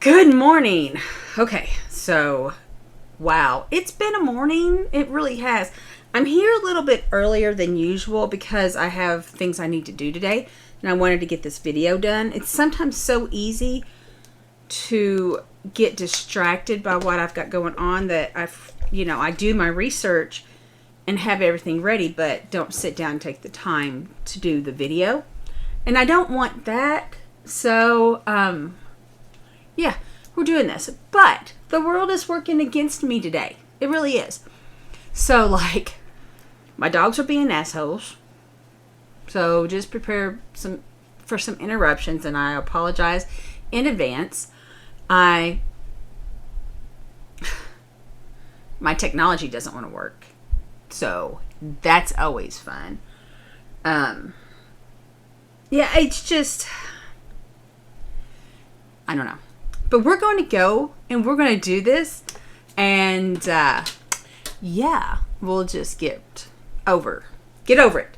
Good morning. Okay, so, wow. It's been a morning. It really has. I'm here a little bit earlier than usual because I have things I need to do today, and I wanted to get this video done. It's sometimes so easy to get distracted by what I've got going on that I do my research and have everything ready, but don't sit down and take the time to do the video. And I don't want that. So, yeah, we're doing this. But the world is working against me today. It really is. So, like, my dogs are being assholes. So just prepare for some interruptions, and I apologize in advance. My technology doesn't want to work. So that's always fun. Yeah, it's just, I don't know. But we're going to go and we're going to do this. And yeah, we'll just get over it.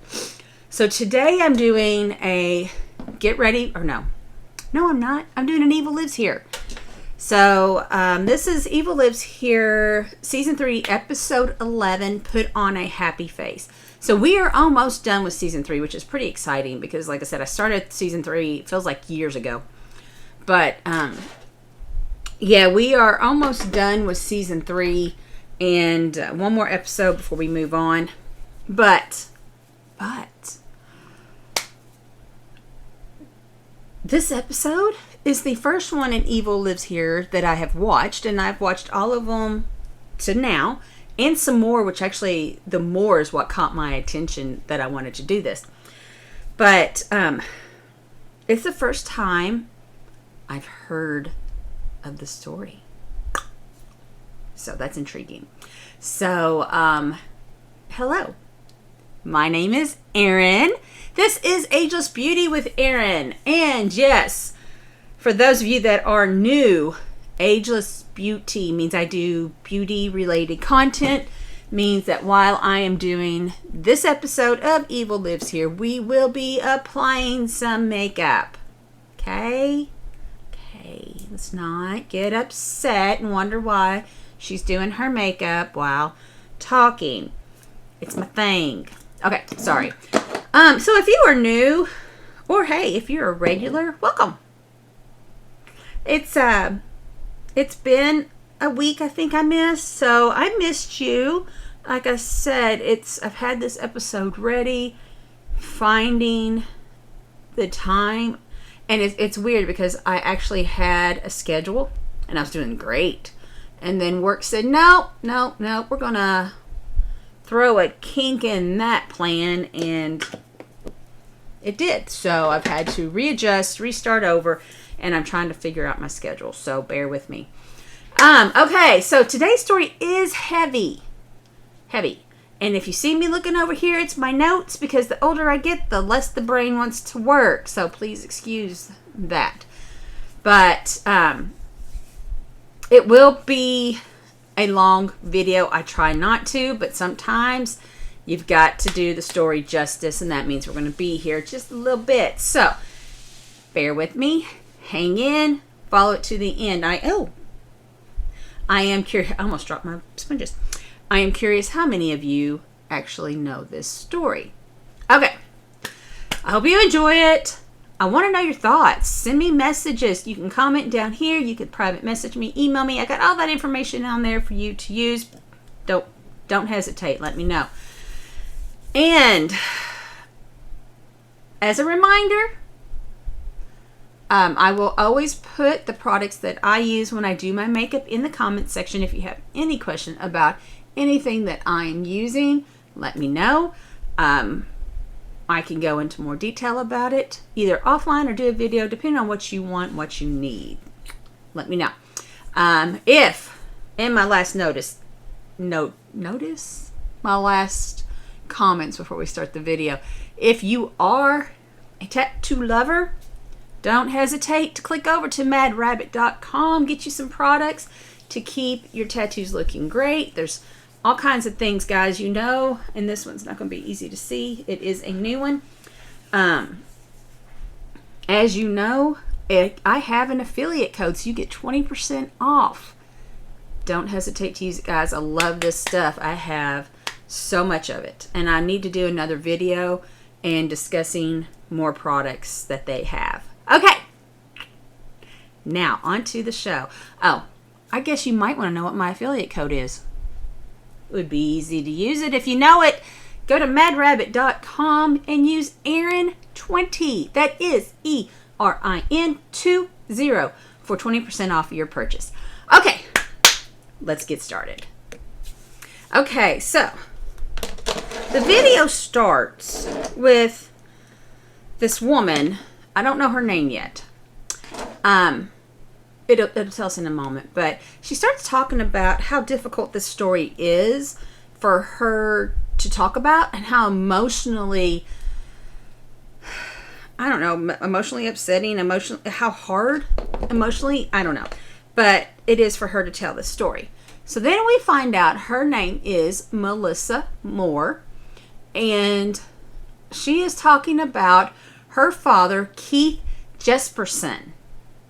So today I'm doing a get ready, or no, I'm not. I'm doing an E.L.F. Lives Here. So this is E.L.F. Lives Here, Season 3, Episode 11, Put on a Happy Face. So we are almost done with Season 3, which is pretty exciting because, like I said, I started Season 3, it feels like years ago. But, yeah, we are almost done with Season 3 and one more episode before we move on. But, this episode is the first one in E.L.F. Lives Here that I have watched, and I've watched all of them to now, and some more, which actually, the more is what caught my attention that I wanted to do this. But, it's the first time I've heard of the story. So that's intriguing. So, hello. My name is Erin. This is Ageless Beauty with Erin. And yes, for those of you that are new, Ageless Beauty means I do beauty-related content. Means that while I am doing this episode of E.L.F. Lives Here, we will be applying some makeup. Okay? Let's not get upset and wonder why she's doing her makeup while talking. It's my thing. Okay, sorry. So if you are new, or hey, if you're a regular, welcome. It's been a week I think I missed, so I missed you. Like I said, I've had this episode ready, finding the time, and it's weird because I actually had a schedule and I was doing great, and then work said no, we're gonna throw a kink in that plan, and it did. So I've had to readjust, restart over, and I'm trying to figure out my schedule, so bear with me. Okay, so today's story is heavy. And if you see me looking over here, it's my notes, because the older I get, the less the brain wants to work, so please excuse that. But it will be a long video. I try not to, but sometimes you've got to do the story justice, and that means we're going to be here just a little bit. So bear with me, hang in, follow it to the end. I am curious. I almost dropped my sponges. I am curious how many of you actually know this story. Okay, I hope you enjoy it. I want to know your thoughts. Send me messages. You can comment down here. You could private message me, email me. I got all that information on there for you to use. Don't hesitate. Let me know. And as a reminder, I will always put the products that I use when I do my makeup in the comment section. If you have any question about anything that I'm using, let me know. I can go into more detail about it, either offline or do a video, depending on what you want, what you need. Let me know. If, in my last my last comments before we start the video, if you are a tattoo lover, don't hesitate to click over to madrabbit.com, get you some products to keep your tattoos looking great. There's all kinds of things, guys, and this one's not going to be easy to see. It is a new one. As you know, I have an affiliate code, so you get 20% off. Don't hesitate to use it, guys. I love this stuff. I have so much of it. And I need to do another video and discussing more products that they have. Okay. Now, on to the show. Oh, I guess you might want to know what my affiliate code is. It would be easy to use it. If you know it, go to madrabbit.com and use Erin20. That is ERIN20 for 20% off your purchase. Okay, let's get started. Okay, so the video starts with this woman. I don't know her name yet. It'll tell us in a moment, but she starts talking about how difficult this story is for her to talk about and how emotionally, I don't know, emotionally upsetting, how hard emotionally, I don't know, but it is for her to tell this story. So then we find out her name is Melissa Moore, and she is talking about her father, Keith Jesperson.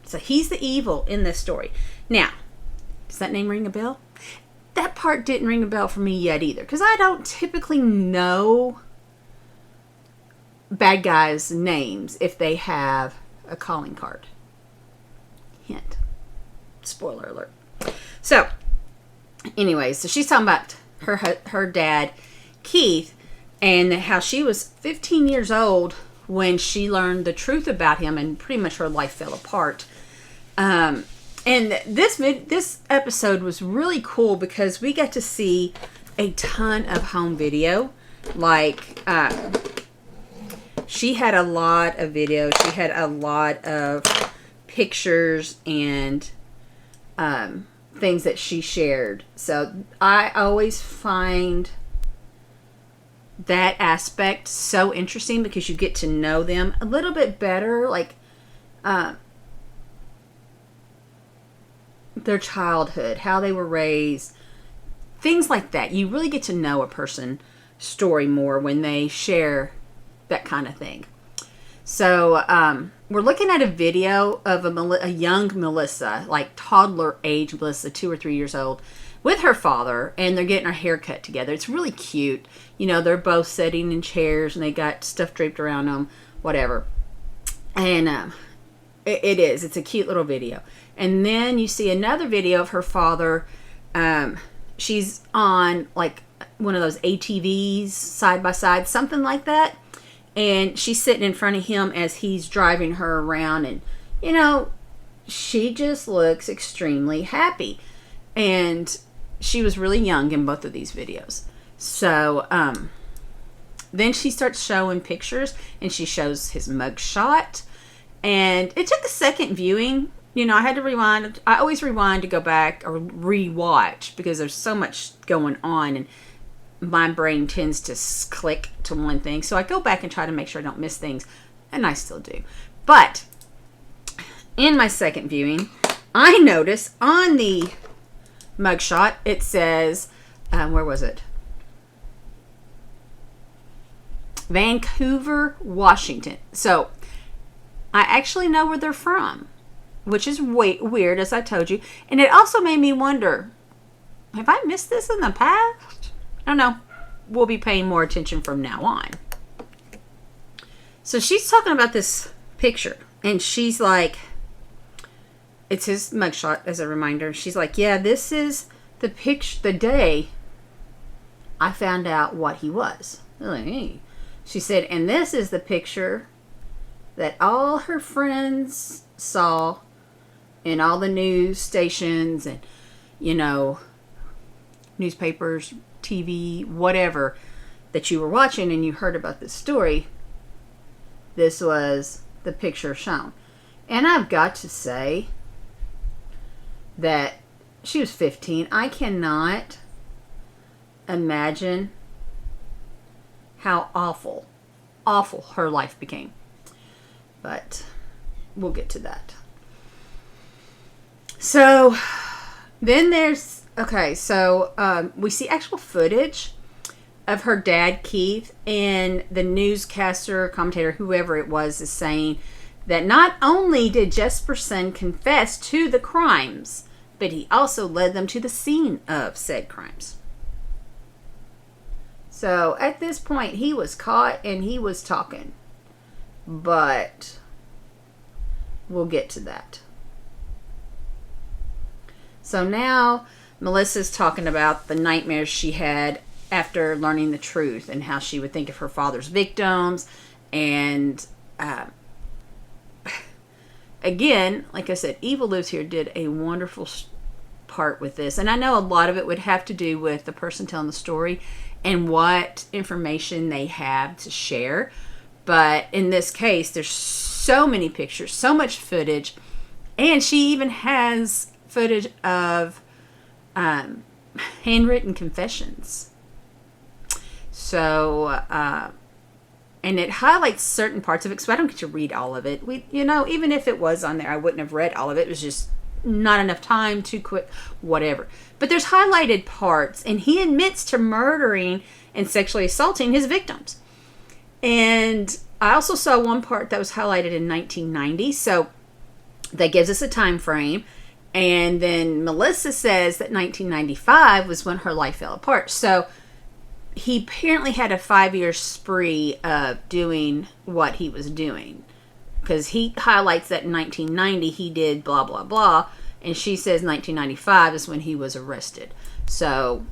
So he's the evil in this story. Now, does that name ring a bell? That part didn't ring a bell for me yet either, because I don't typically know bad guys' names if they have a calling card. Hint. Spoiler alert. So, anyways, so she's talking about her dad, Keith, and how she was 15 years old when she learned the truth about him, and pretty much her life fell apart. And this episode was really cool because we got to see a ton of home video. Like, she had a lot of video. She had a lot of pictures and things that she shared. So I always find that aspect so interesting because you get to know them a little bit better. Like, their childhood, how they were raised, things like that. You really get to know a person's story more when they share that kind of thing. So we're looking at a video of a young Melissa, like toddler age Melissa, 2 or 3 years old, with her father, and they're getting her hair cut together. It's really cute. You know, they're both sitting in chairs and they got stuff draped around them, whatever. And it's a cute little video. And then you see another video of her father. She's on like one of those ATVs, side by side, something like that. And she's sitting in front of him as he's driving her around. And, you know, she just looks extremely happy. And she was really young in both of these videos. So then she starts showing pictures, and she shows his mugshot. And it took a second viewing. You know, I had to rewind. I always rewind to go back or rewatch because there's so much going on, and my brain tends to click to one thing. So I go back and try to make sure I don't miss things, and I still do. But in my second viewing, I noticed on the mugshot it says, where was it? Vancouver, Washington. So I actually know where they're from, which is weird, as I told you. And it also made me wonder, have I missed this in the past? I don't know. We'll be paying more attention from now on. So she's talking about this picture, and she's like, it's his mugshot as a reminder. She's like, yeah, this is the picture, the day I found out what he was. She said, and this is the picture that all her friends saw in all the news stations and, you know, newspapers, TV, whatever that you were watching and you heard about this story. This was the picture shown. And I've got to say that she was 15. I cannot imagine how awful her life became. But we'll get to that. So then there's, okay, so we see actual footage of her dad, Keith, and the newscaster, commentator, whoever it was, is saying that not only did Jesperson confess to the crimes, but he also led them to the scene of said crimes. So at this point, he was caught and he was talking. But we'll get to that. So now Melissa's talking about the nightmares she had after learning the truth and how she would think of her father's victims. And again, like I said, Evil Lives Here did a wonderful part with this. And I know a lot of it would have to do with the person telling the story and what information they have to share. But in this case, there's so many pictures, so much footage. And she even has footage of handwritten confessions. So, and it highlights certain parts of it, so I don't get to read all of it. Even if it was on there, I wouldn't have read all of it. It was just not enough time, too quick, whatever. But there's highlighted parts, and he admits to murdering and sexually assaulting his victims. And I also saw one part that was highlighted in 1990, so that gives us a time frame. And then Melissa says that 1995 was when her life fell apart. So he apparently had a 5-year spree of doing what he was doing. Because he highlights that in 1990 he did blah, blah, blah. And she says 1995 is when he was arrested. So,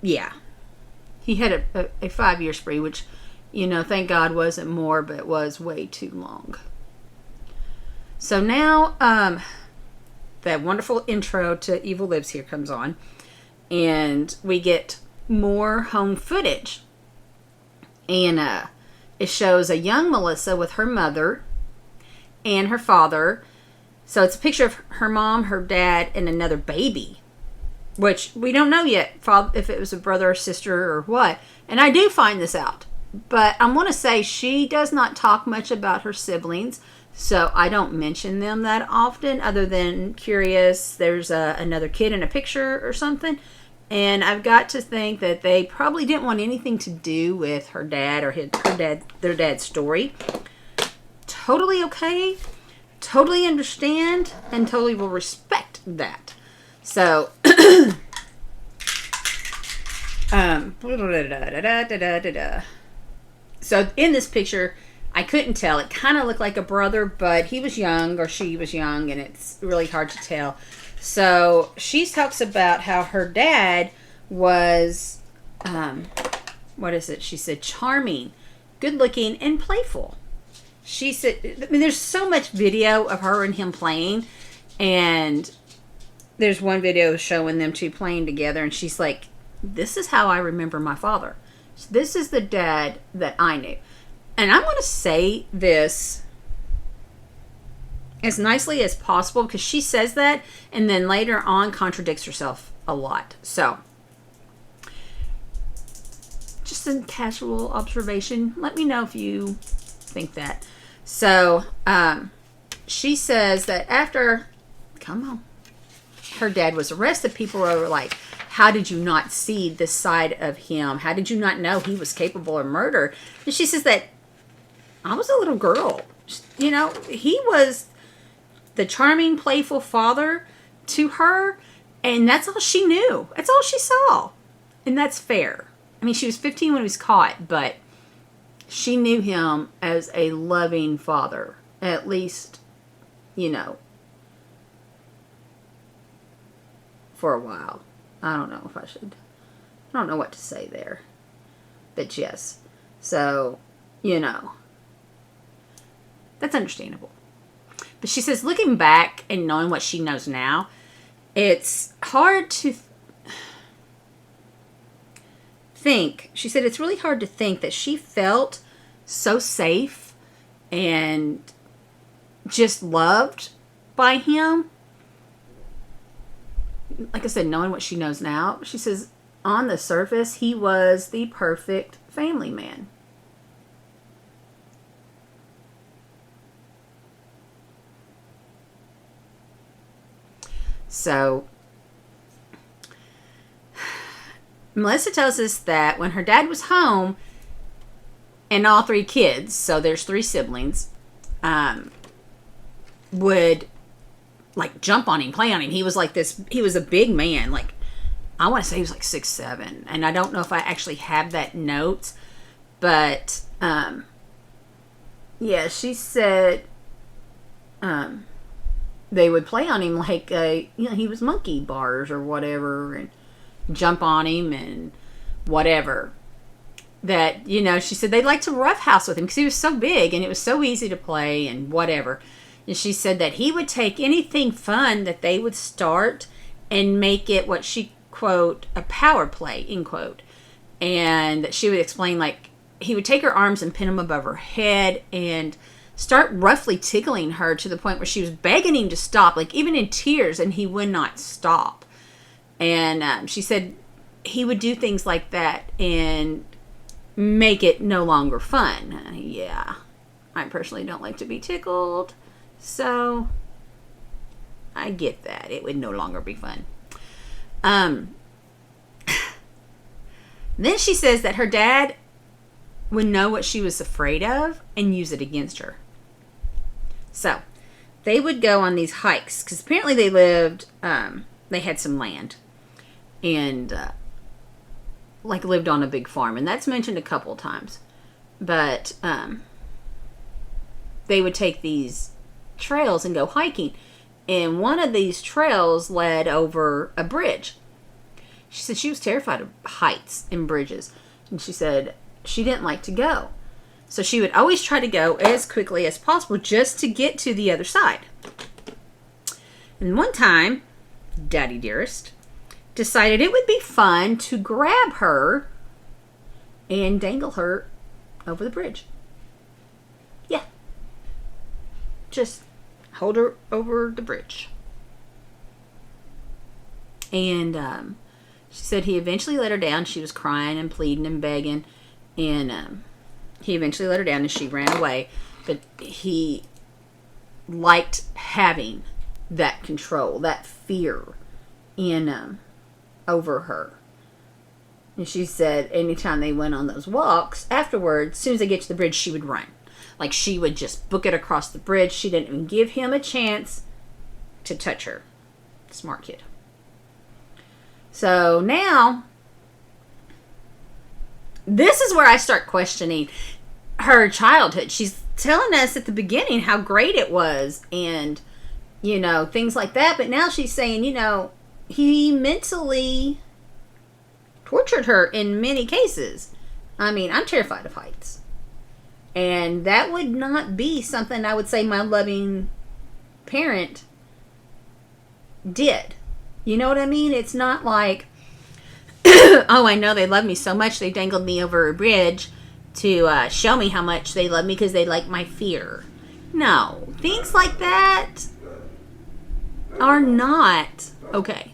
yeah. He had a 5-year spree, which, thank God wasn't more, but was way too long. So now, that wonderful intro to Evil Lives Here comes on. And we get more home footage. And it shows a young Melissa with her mother and her father. So it's a picture of her mom, her dad, and another baby. Which we don't know yet if it was a brother or sister or what. And I do find this out. But I want to say she does not talk much about her siblings. So I don't mention them that often, other than curious, there's another kid in a picture or something. And I've got to think that they probably didn't want anything to do with her dad or their dad's story. Totally okay. Totally understand. And totally will respect that. So, so in this picture, I couldn't tell. It kind of looked like a brother, but he was young or she was young, and it's really hard to tell. So she talks about how her dad was, what is it? She said charming, good looking, and playful. She said, there's so much video of her and him playing, and there's one video showing them two playing together, and she's like, this is how I remember my father. This is the dad that I knew. And I'm going to say this as nicely as possible, because she says that and then later on contradicts herself a lot. So, just a casual observation. Let me know if you think that. So, she says that after, her dad was arrested, people were like, how did you not see this side of him? How did you not know he was capable of murder? And she says that I was a little girl. He was the charming, playful father to her, and that's all she knew. That's all she saw. And that's fair. I mean, she was 15 when he was caught, but she knew him as a loving father. At least, for a while. I don't know if I should. I don't know what to say there. But yes. So, that's understandable. But she says, looking back and knowing what she knows now, it's hard to think. She said it's really hard to think that she felt so safe and just loved by him. Like I said, knowing what she knows now, she says, on the surface, he was the perfect family man. So, Melissa tells us that when her dad was home and all three kids, so there's three siblings, would like jump on him, play on him. He was like this, he was a big man, like I want to say he was like 6'7", and I don't know if I actually have that note, but yeah, she said they would play on him like he was monkey bars or whatever, and jump on him and whatever. That, she said they'd like to roughhouse with him because he was so big and it was so easy to play and whatever. And she said that he would take anything fun that they would start and make it what she, quote, a power play, end quote. And she would explain, like, he would take her arms and pin them above her head and start roughly tickling her to the point where she was begging him to stop, like even in tears, and he would not stop. And she said he would do things like that and make it no longer fun. Yeah, I personally don't like to be tickled, so I get that. It would no longer be fun. Then she says that her dad would know what she was afraid of and use it against her. So they would go on these hikes because apparently they lived, they had some land and like lived on a big farm, and that's mentioned a couple times. But they would take these trails and go hiking, and one of these trails led over a bridge. She said she was terrified of heights and bridges, and she said she didn't like to go. So she would always try to go as quickly as possible just to get to the other side. And one time, Daddy Dearest decided it would be fun to grab her and dangle her over the bridge. Yeah. Just hold her over the bridge. And she said he eventually let her down. She was crying and pleading and begging. And he eventually let her down and she ran away. But he liked having that control, that fear in over her. And she said anytime they went on those walks, afterwards, as soon as they get to the bridge, she would run. Like she would just book it across the bridge. She didn't even give him a chance to touch her. Smart kid. So now, this is where I start questioning her childhood. She's telling us at the beginning how great it was and, things like that. But now she's saying, he mentally tortured her in many cases. I mean, I'm terrified of heights. And that would not be something I would say my loving parent did. You know what I mean? It's not like, oh, I know they love me so much they dangled me over a bridge to show me how much they love me because they like my fear. No. Things like that are not okay.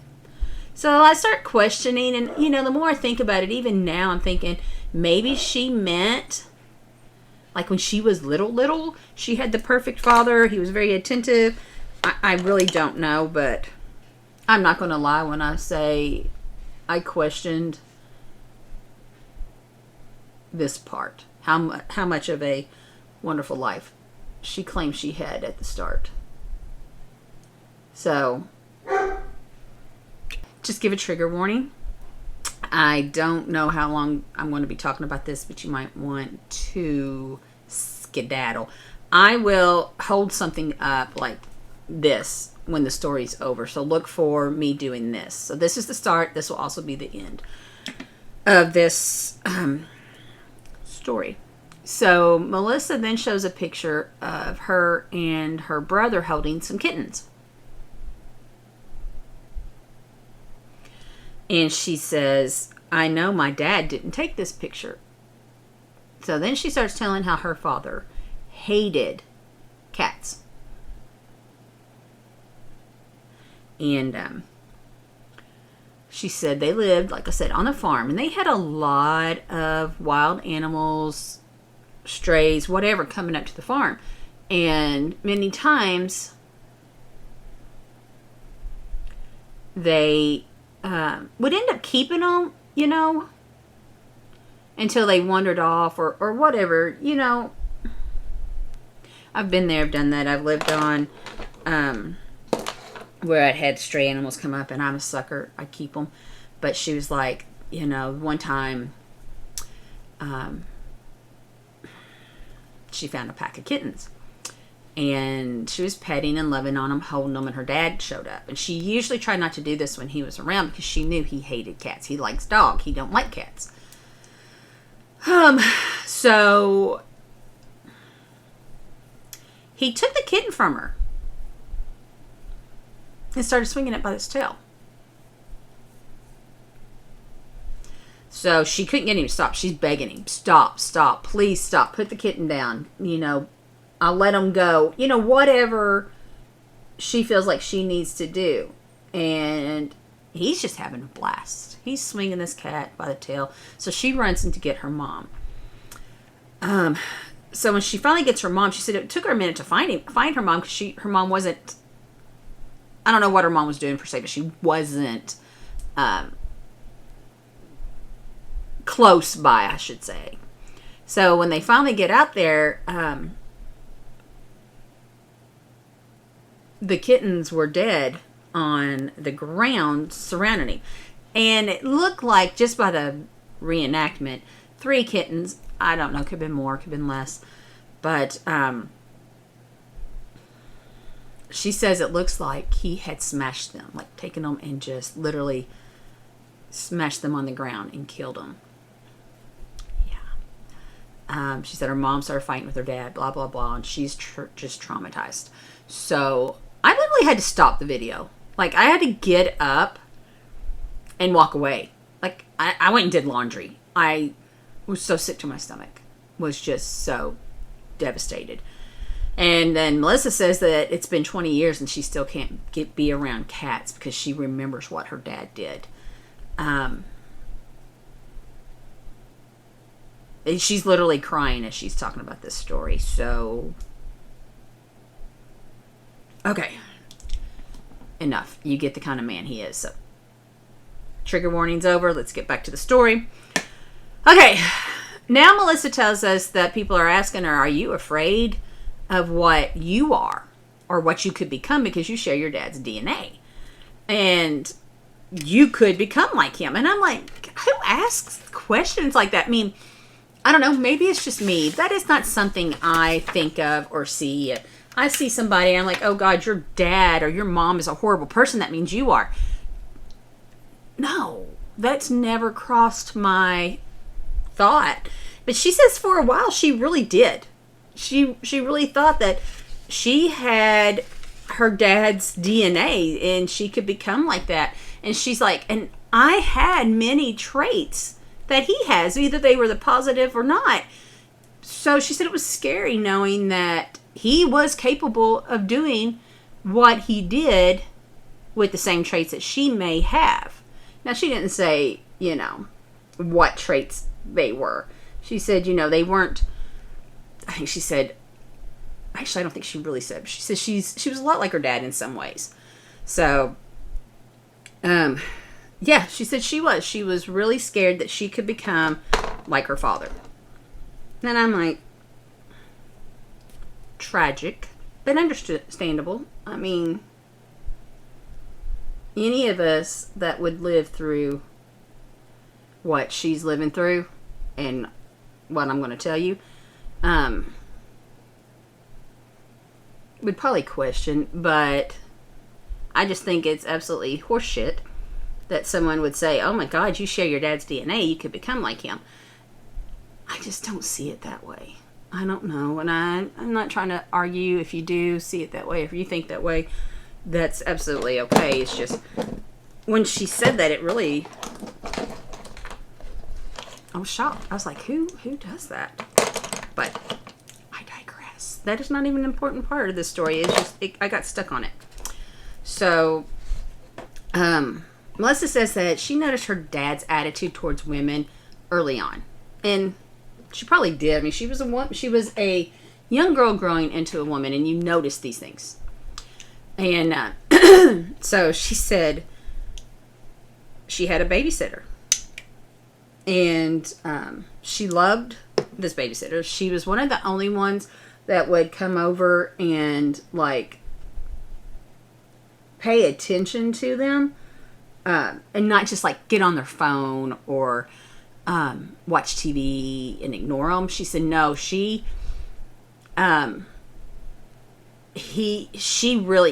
So I start questioning, and the more I think about it, even now I'm thinking maybe she meant like when she was little, she had the perfect father. He was very attentive. I really don't know, but I'm not going to lie when I say I questioned this part. How much of a wonderful life she claimed she had at the start. So, just give a trigger warning. I don't know how long I'm going to be talking about this, but you might want to skedaddle. I will hold something up like this when the story's over. So look for me doing this. So this is the start. This will also be the end of this story. So Melissa then shows a picture of her and her brother holding some kittens. And she says, I know my dad didn't take this picture. So then she starts telling how her father hated cats. And she said they lived, like I said, on a farm. And they had a lot of wild animals, strays, whatever, coming up to the farm. And many times they would end up keeping them, until they wandered off or whatever. You know, I've been there, I've done that. I've lived on where I'd had stray animals come up, and I'm a sucker. I keep them. But she was like, you know, one time she found a pack of kittens. And she was petting and loving on them, holding them, and her dad showed up. And she usually tried not to do this when he was around because she knew he hated cats. He likes dog. He don't like cats. So he took the kitten from her and started swinging it by its tail. So she couldn't get him to stop. She's begging him, stop, please stop, put the kitten down, you know, I'll let him go, you know, whatever she feels like she needs to do. And he's just having a blast. He's swinging this cat by the tail. So she runs in to get her mom. So when she finally gets her mom, she said it took her a minute to find her mom, because her mom wasn't, I don't know what her mom was doing per se, but she wasn't close by, I should say. So when they finally get out there, the kittens were dead on the ground surrounding him. And it looked like, just by the reenactment, 3 kittens. I don't know, could have been more, could have been less. But she says it looks like he had smashed them, like taken them and just literally smashed them on the ground and killed them. Yeah. She said her mom started fighting with her dad, blah, blah, blah, and she's just traumatized. So I literally had to stop the video. Like, I had to get up and walk away. Like, I went and did laundry. I was so sick to my stomach. Was just so devastated. And then Melissa says that it's been 20 years and she still can't be around cats because she remembers what her dad did. And she's literally crying as she's talking about this story. So, okay. Enough. You get the kind of man he is. So, trigger warning's over. Let's get back to the story. Okay. Now Melissa tells us that people are asking her, are you afraid of what you are or what you could become because you share your dad's DNA? And you could become like him. And I'm like, who asks questions like that? I mean, I don't know. Maybe it's just me. That is not something I think of or see. I see somebody and I'm like, oh God, your dad or your mom is a horrible person. That means you are. No, that's never crossed my thought. But she says for a while she really did. She really thought that she had her dad's DNA and she could become like that. And she's like, and I had many traits that he has, either they were the positive or not. So she said it was scary knowing that he was capable of doing what he did with the same traits that she may have. Now, she didn't say, you know, what traits they were. She said, you know, they weren't, I think she said, actually, I don't think she really said, but she said she was a lot like her dad in some ways. So, yeah, she said she was really scared that she could become like her father. And I'm like, tragic, but understandable. I mean, any of us that would live through what she's living through and what I'm going to tell you, would probably question, but I just think it's absolutely horseshit that someone would say, oh my God, you share your dad's DNA, you could become like him. I just don't see it that way. I don't know, and I'm not trying to argue. If you do see it that way, if you think that way, that's absolutely okay. It's just, when she said that, it really, I was shocked. I was like, who does that? But I digress. That is not even an important part of this story. It's just, I got stuck on it. So, Melissa says that she noticed her dad's attitude towards women early on. And she probably did. I mean, she was a young girl growing into a woman, and you notice these things. And so she said she had a babysitter. And she loved this babysitter. She was one of the only ones that would come over and like pay attention to them, and not just like get on their phone or watch TV and ignore them. She said no, she really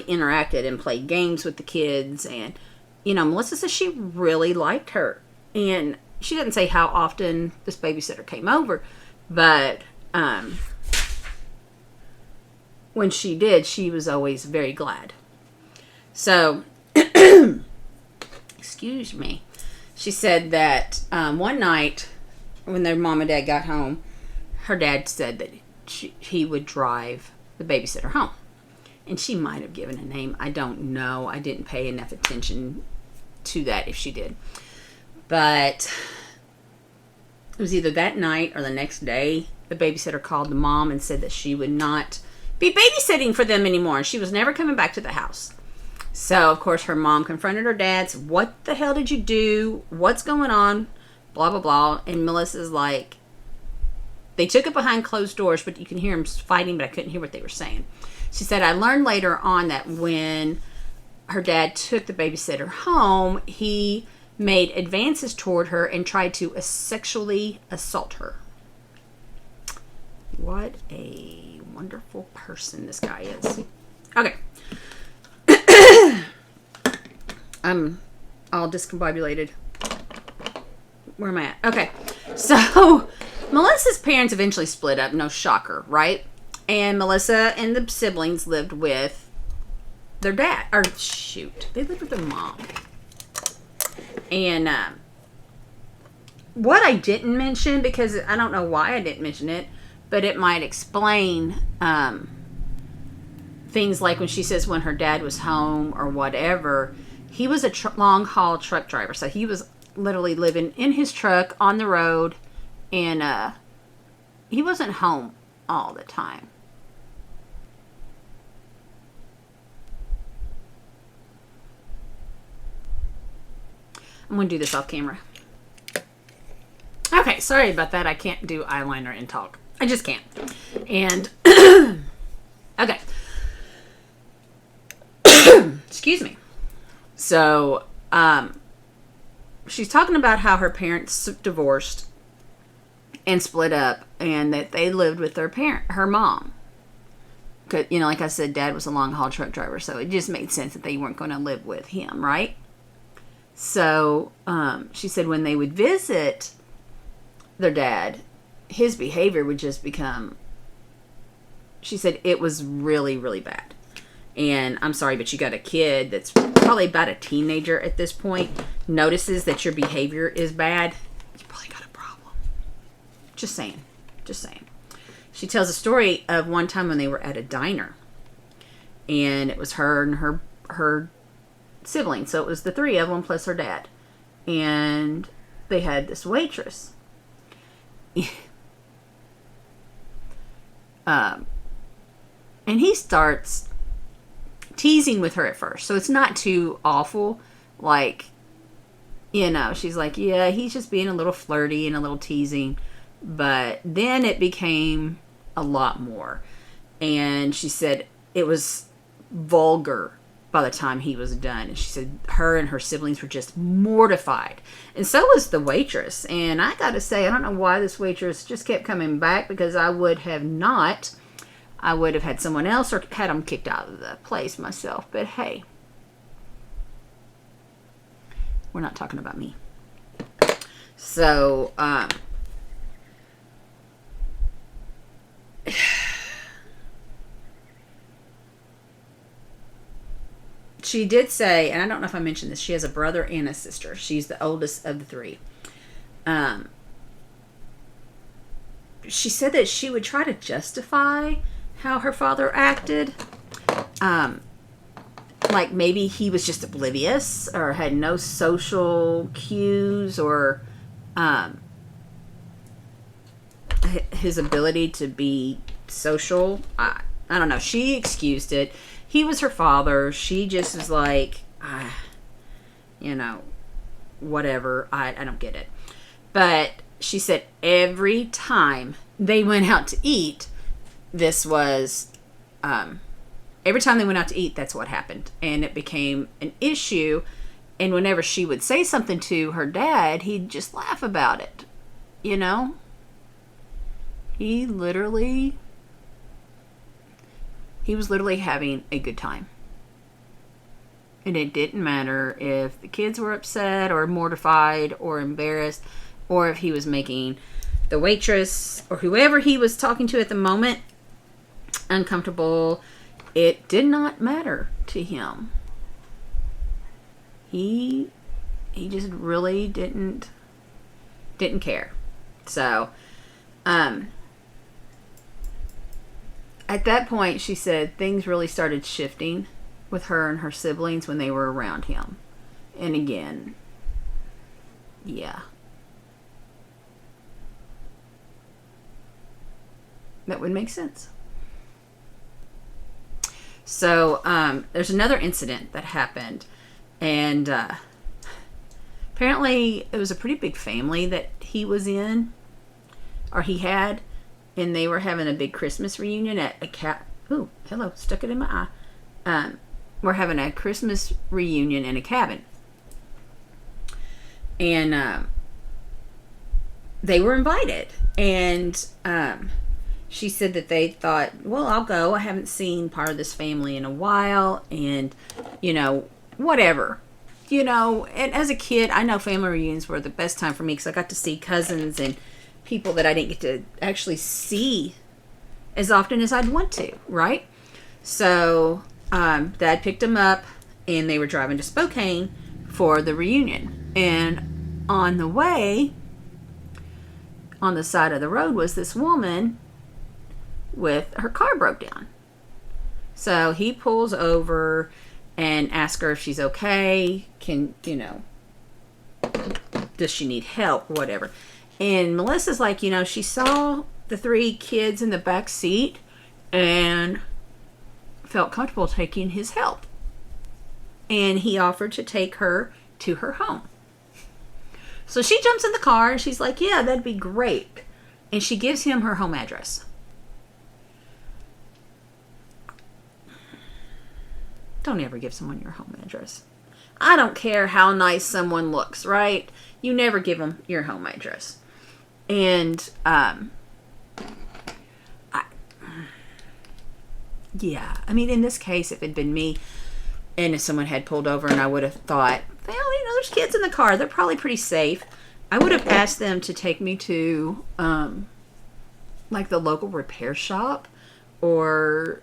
interacted and played games with the kids, and Melissa says she really liked her. And she didn't say how often this babysitter came over, but when she did, she was always very glad. So, excuse me. She said that one night when their mom and dad got home, her dad said that he would drive the babysitter home. And she might have given a name. I don't know. I didn't pay enough attention to that if she did. But it was either that night or the next day, the babysitter called the mom and said that she would not be babysitting for them anymore. And she was never coming back to the house. So, of course, her mom confronted her dad. Said, what the hell did you do? What's going on? Blah, blah, blah. And Melissa's like, they took it behind closed doors, but you can hear them fighting, but I couldn't hear what they were saying. She said, I learned later on that when her dad took the babysitter home, he made advances toward her and tried to sexually assault her. What a wonderful person this guy is. Okay. I'm all discombobulated. Where am I at? Okay. So, Melissa's parents eventually split up. No shocker, right? And Melissa and the siblings lived with their dad. Or, shoot. They lived with their mom. And what I didn't mention, because I don't know why I didn't mention it, but it might explain things like when she says when her dad was home or whatever, he was a long-haul truck driver. So he was literally living in his truck on the road, and he wasn't home all the time. I'm going to do this off camera. Okay, sorry about that. I can't do eyeliner and talk. I just can't. And, okay. Excuse me. So, she's talking about how her parents divorced and split up, and that they lived with her mom. Cause, like I said, Dad was a long-haul truck driver, so it just made sense that they weren't going to live with him, right? So, she said when they would visit their dad, his behavior would just become, she said it was really, really bad. And I'm sorry, but you got a kid that's probably about a teenager at this point, notices that your behavior is bad, you probably got a problem. Just saying. Just saying. She tells a story of one time when they were at a diner. And it was her and her siblings. So it was the three of them plus her dad. And they had this waitress. And he starts teasing with her at first. So it's not too awful. Like, she's like, yeah, he's just being a little flirty and a little teasing. But then it became a lot more. And she said it was vulgar by the time he was done. And she said her and her siblings were just mortified. And so was the waitress. And I gotta say, I don't know why this waitress just kept coming back, because I would have had someone else or had them kicked out of the place myself. But hey, we're not talking about me. So, she did say, and I don't know if I mentioned this, she has a brother and a sister. She's the oldest of the three. She said that she would try to justify how her father acted. Like maybe he was just oblivious or had no social cues, or his ability to be social. I don't know. She excused it. He was her father. She just is like, whatever. I don't get it. But she said every time they went out to eat, this was, every time they went out to eat, that's what happened. And it became an issue. And whenever she would say something to her dad, he'd just laugh about it. You know? He was literally having a good time. And it didn't matter if the kids were upset or mortified or embarrassed, or if he was making the waitress or whoever he was talking to at the moment uncomfortable. It did not matter to him. He just really didn't care. So, at that point, she said things really started shifting with her and her siblings when they were around him. And again, yeah. That would make sense. So, there's another incident that happened. And apparently it was a pretty big family that he was in, or he had, and they were having a big Christmas reunion at a ooh, hello, stuck it in my eye. We're having a Christmas reunion in a cabin. And they were invited. And she said that they thought, well, I'll go. I haven't seen part of this family in a while. And, you know, whatever. You know, and as a kid, I know family reunions were the best time for me because I got to see cousins and people that I didn't get to actually see as often as I'd want to, right? So, Dad picked them up and they were driving to Spokane for the reunion. And on the way, on the side of the road was this woman with her car broke down. So he pulls over and asks her if she's okay. Does she need help or whatever? And Melissa's like, she saw the 3 kids in the back seat and felt comfortable taking his help. And he offered to take her to her home. So she jumps in the car and she's like, yeah, that'd be great. And she gives him her home address. Don't ever give someone your home address. I don't care how nice someone looks, right? You never give them your home address. And, in this case, if it had been me and if someone had pulled over and I would have thought, well, there's kids in the car. They're probably pretty safe. I would have asked them to take me to, the local repair shop or,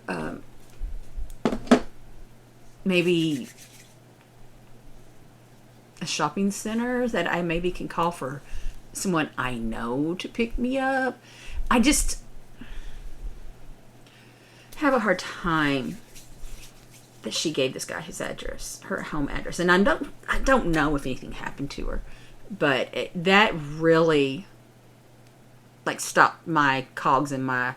maybe a shopping center that I maybe can call for someone I know to pick me up. I just have a hard time that she gave this guy his address, her home address. And I don't know if anything happened to her, but that really stopped my cogs in my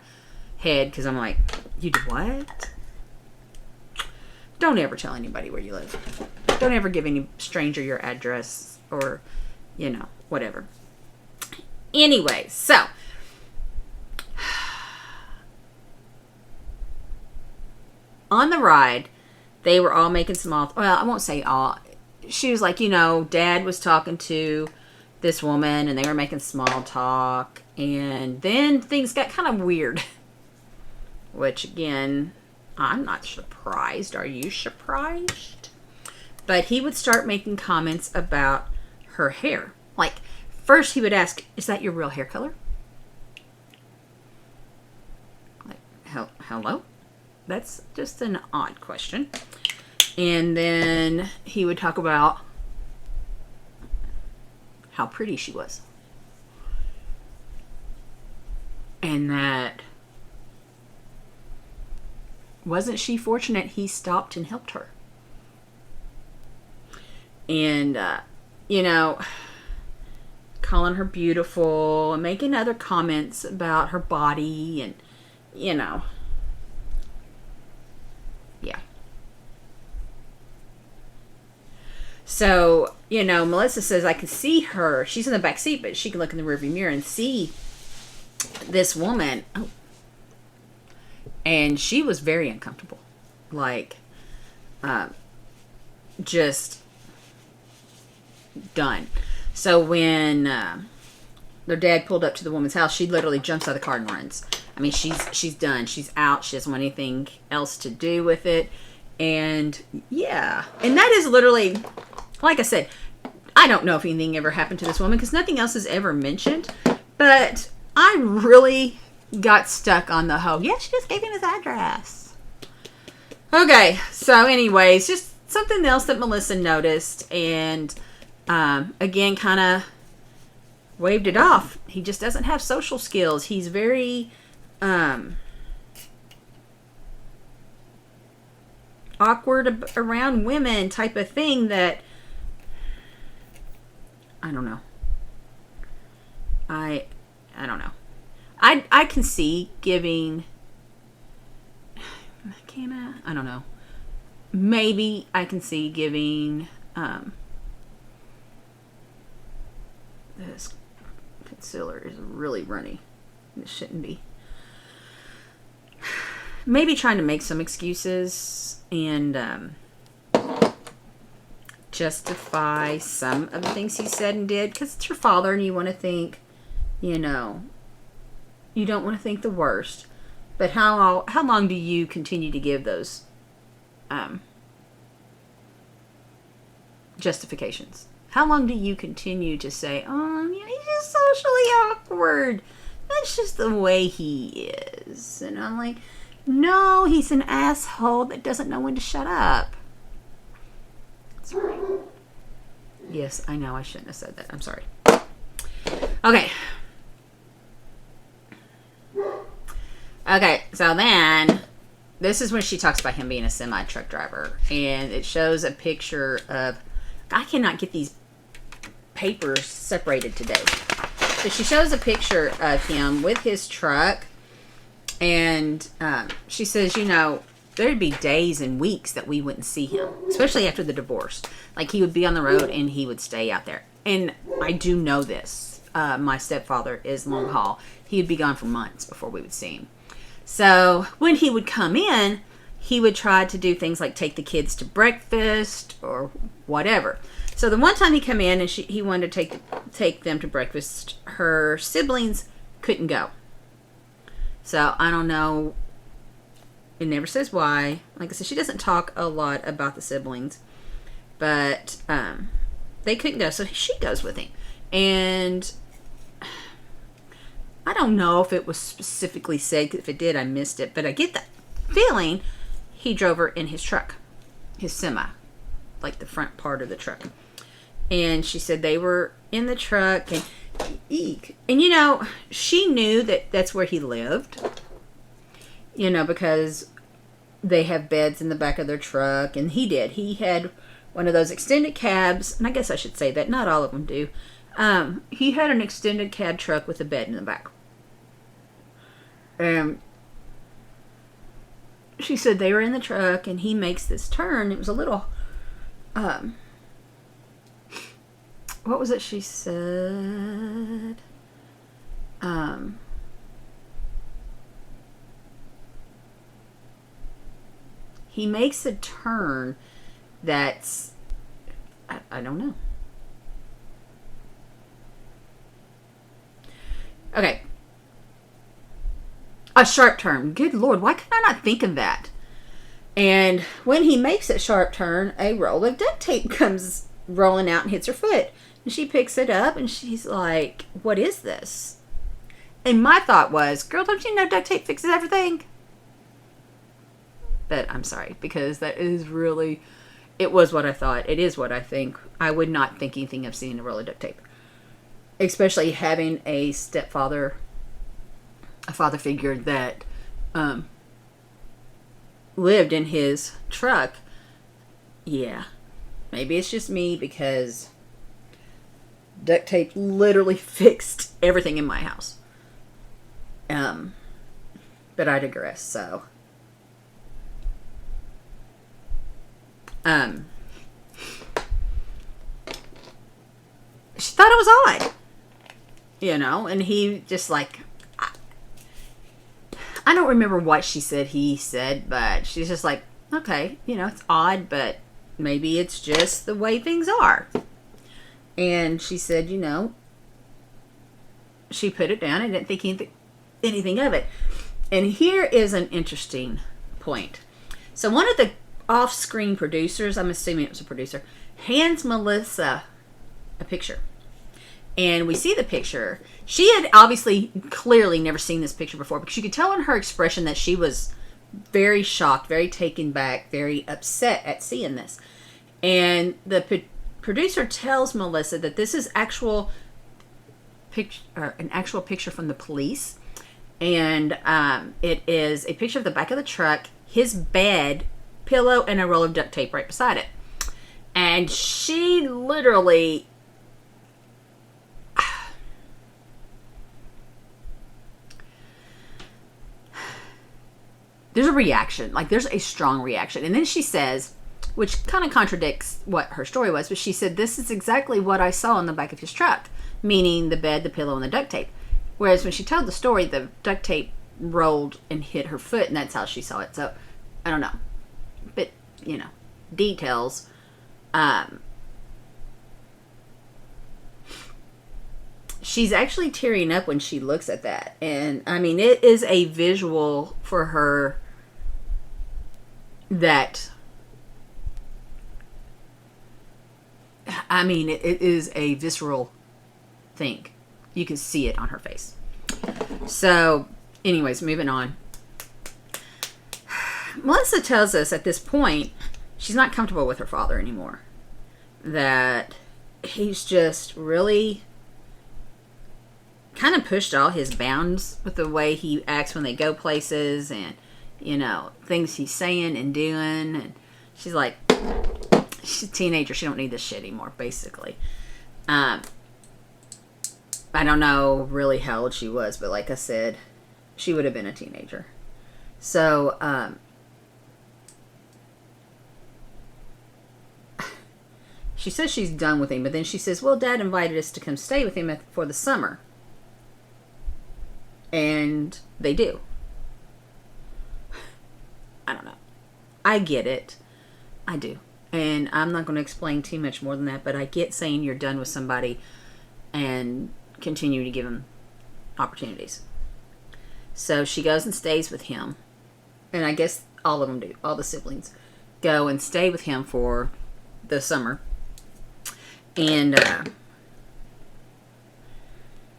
head because I'm like, you did what? Don't ever tell anybody where you live. Don't ever give any stranger your address or, whatever. Anyway, so on the ride, they were all making well, I won't say all. She was like, Dad was talking to this woman and they were making small talk. And then things got kind of weird. Which, again, I'm not surprised. Are you surprised? But he would start making comments about her hair. First he would ask, is that your real hair color? Hello? That's just an odd question. And then he would talk about how pretty she was. And that wasn't she fortunate he stopped and helped her. And, calling her beautiful and making other comments about her body and, yeah. So, Melissa says, I can see her. She's in the back seat, but she can look in the rearview mirror and see this woman. Oh. And she was very uncomfortable. Like, just done. So when their dad pulled up to the woman's house, she literally jumps out of the car and runs. I mean, she's done. She's out. She doesn't want anything else to do with it. And yeah. And that is literally, like I said, I don't know if anything ever happened to this woman because nothing else is ever mentioned. But I really got stuck on the whole, yeah, she just gave him his address. Okay, so anyways, just something else that Melissa noticed, and again, kind of waved it off. He just doesn't have social skills. He's very awkward around women type of thing that, I don't know. I don't know. I can see giving, I don't know. Maybe I can see giving, this concealer is really runny. It shouldn't be. Maybe trying to make some excuses and justify some of the things he said and did, because it's your father and you want to think, you don't want to think the worst. But how long do you continue to give those justifications? How long do you continue to say, he's just socially awkward. That's just the way he is. And I'm like, no, he's an asshole that doesn't know when to shut up. Sorry. Yes, I know I shouldn't have said that. I'm sorry. Okay. Okay, so then, this is when she talks about him being a semi-truck driver. And it shows a picture of, I cannot get these papers separated today. So she shows a picture of him with his truck. And she says, there'd be days and weeks that we wouldn't see him. Especially after the divorce. Like, he would be on the road and he would stay out there. And I do know this. My stepfather is long haul. He would be gone for months before we would see him. So when he would come in, he would try to do things like take the kids to breakfast or whatever. So the one time he came in and he wanted to take them to breakfast, her siblings couldn't go. So I don't know. It never says why. Like I said, she doesn't talk a lot about the siblings, but they couldn't go. So she goes with him. And I don't know if it was specifically said. If it did, I missed it. But I get that feeling he drove her in his truck. His semi. Like the front part of the truck. And she said they were in the truck. And eek. And she knew that that's where he lived. Because they have beds in the back of their truck. And he did. He had one of those extended cabs. And I guess I should say that. Not all of them do. He had an extended cab truck with a bed in the back. She said they were in the truck and he makes this turn. It was a little, what was it she said? He makes a turn that's, I don't know. Okay. A sharp turn. Good Lord, why could I not think of that? And when he makes that sharp turn, a roll of duct tape comes rolling out and hits her foot. And she picks it up and she's like, what is this? And my thought was, girl, don't you know duct tape fixes everything? But I'm sorry, because that is really, it was what I thought. It is what I think. I would not think anything of seeing a roll of duct tape. Especially having a stepfather, a father figure that lived in his truck. Yeah. Maybe it's just me because duct tape literally fixed everything in my house. But I digress, so. she thought it was odd, and he just like, I don't remember what she said he said, but she's just like, okay, it's odd, but maybe it's just the way things are. And she said, she put it down and didn't think anything of it. And here is an interesting point. So one of the off-screen producers, I'm assuming it was a producer, hands Melissa a picture. And we see the picture. She had obviously clearly never seen this picture before, because you could tell in her expression that she was very shocked, very taken back, very upset at seeing this. And the producer tells Melissa that this is an actual picture from the police. And it is a picture of the back of the truck, his bed, pillow, and a roll of duct tape right beside it. And she literally... There's a reaction. Like, there's a strong reaction. And then she says, which kind of contradicts what her story was, but she said, this is exactly what I saw in the back of his truck. Meaning the bed, the pillow, and the duct tape. Whereas when she told the story, the duct tape rolled and hit her foot, and that's how she saw it. So, I don't know. But, details. She's actually tearing up when she looks at that. And, I mean, it is a visual for her that... I mean, it is a visceral thing. You can see it on her face. So, anyways, moving on. Melissa tells us at this point she's not comfortable with her father anymore. That he's just really kind of pushed all his bounds with the way he acts when they go places, and, things he's saying and doing. And she's like, she's a teenager. She don't need this shit anymore, basically. I don't know really how old she was, but like I said, she would have been a teenager. So, she says she's done with him, but then she says, well, Dad invited us to come stay with him for the summer. And they do. I don't know. I get it. I do. And I'm not going to explain too much more than that, but I get saying you're done with somebody and continue to give him opportunities. So she goes and stays with him. And I guess all of them do. All the siblings go and stay with him for the summer. And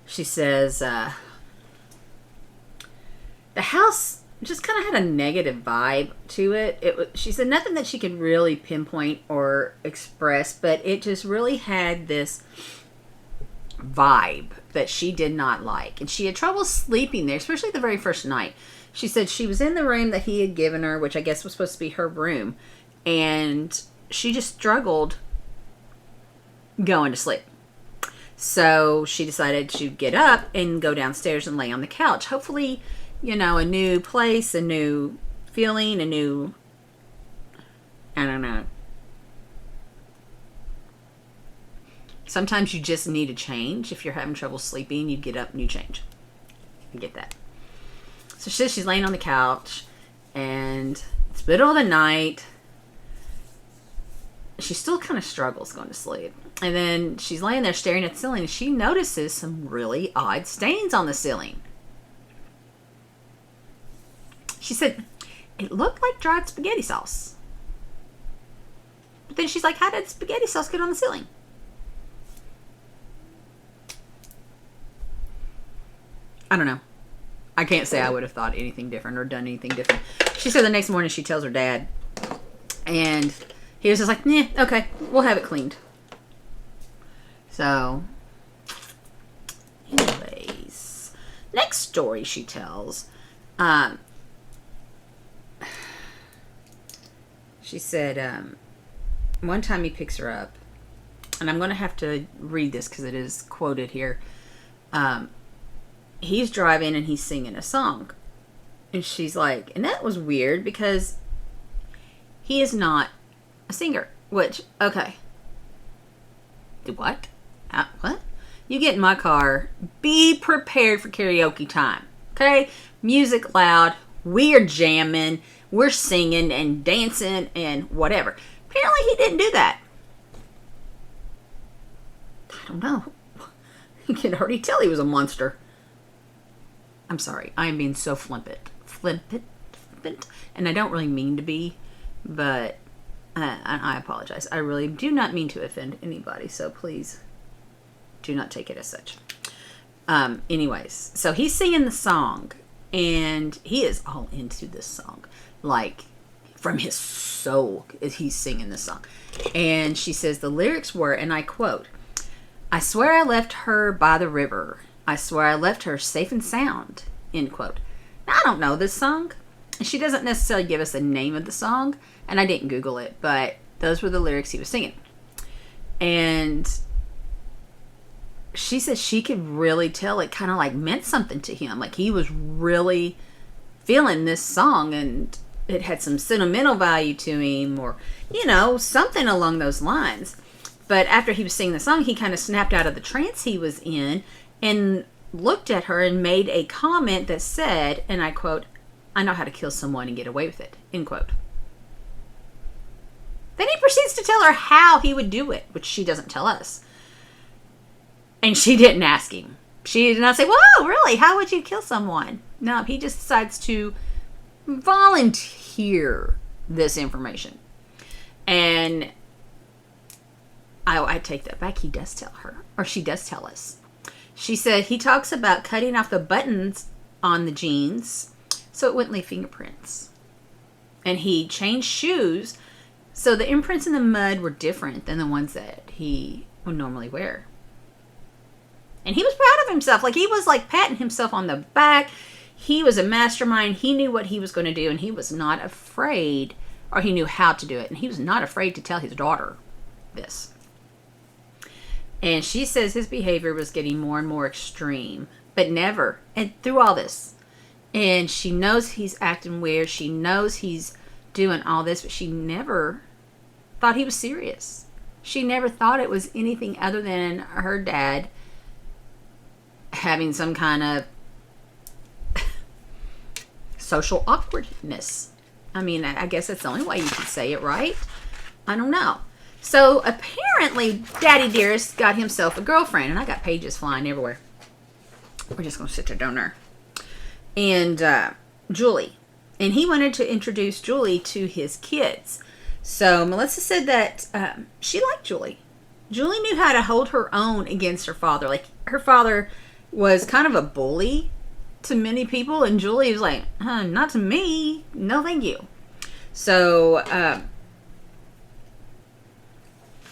she says the house just kind of had a negative vibe to it. She said nothing that she could really pinpoint or express, but it just really had this vibe that she did not like. And she had trouble sleeping there, especially the very first night. She said she was in the room that he had given her, which I guess was supposed to be her room, and she just struggled going to sleep. So she decided to get up and go downstairs and lay on the couch. Hopefully, a new place, a new feeling, I don't know. Sometimes you just need a change. If you're having trouble sleeping, you get up and you change. I get that. So she says she's laying on the couch, and it's the middle of the night. She still kind of struggles going to sleep. And then she's laying there staring at the ceiling, and she notices some really odd stains on the ceiling. She said, it looked like dried spaghetti sauce. But then she's like, how did spaghetti sauce get on the ceiling? I don't know. I can't say I would have thought anything different or done anything different. She said the next morning she tells her dad, and he was just like, yeah, okay, we'll have it cleaned. So, anyways, next story she tells. She said, one time he picks her up, and I'm going to have to read this because it is quoted here. He's driving and he's singing a song. And she's like, and that was weird because he is not a singer. Which, okay. What? What? You get in my car, be prepared for karaoke time. Okay? Music loud. We are jamming. We're singing and dancing and whatever. Apparently he didn't do that. I don't know. You can already tell he was a monster. I'm sorry. I am being so flippant. And I don't really mean to be, but I apologize. I really do not mean to offend anybody, so please do not take it as such. Anyways, so he's singing the song, and he is all into this song. Like, from his soul, he's singing this song. And she says the lyrics were, and I quote, "I swear I left her by the river. I swear I left her safe and sound," end quote. Now, I don't know this song. She doesn't necessarily give us the name of the song, and I didn't Google it, but those were the lyrics he was singing. And she says she could really tell it kind of like meant something to him. Like he was really feeling this song, and it had some sentimental value to him, or, you know, something along those lines. But after he was singing the song, he kind of snapped out of the trance he was in and looked at her and made a comment that said, and I quote, "I know how to kill someone and get away with it," end quote. Then he proceeds to tell her how he would do it, which she doesn't tell us. And she didn't ask him. She did not say, "Whoa, really? How would you kill someone?" No, he just decides to volunteer this information. And I take that back. He does tell her, or she does tell us. She said he talks about cutting off the buttons on the jeans so it wouldn't leave fingerprints. And he changed shoes so the imprints in the mud were different than the ones that he would normally wear. And he was proud of himself. Like, he was like patting himself on the back. He was a mastermind. He knew what he was going to do, and he was not afraid, or he knew how to do it. And he was not afraid to tell his daughter this. And she says his behavior was getting more and more extreme, but never, and through all this. And she knows he's acting weird. She knows he's doing all this, but she never thought he was serious. She never thought it was anything other than her dad having some kind of social awkwardness. I mean, I guess that's the only way you could say it, right? I don't know. So apparently Daddy Dearest got himself a girlfriend, and I got pages flying everywhere. We're just going to sit there, don't we? And Julie. And he wanted to introduce Julie to his kids. So Melissa said that she liked Julie. Julie knew how to hold her own against her father. Like, her father was kind of a bully to many people, and Julie was like, not to me. No, thank you. So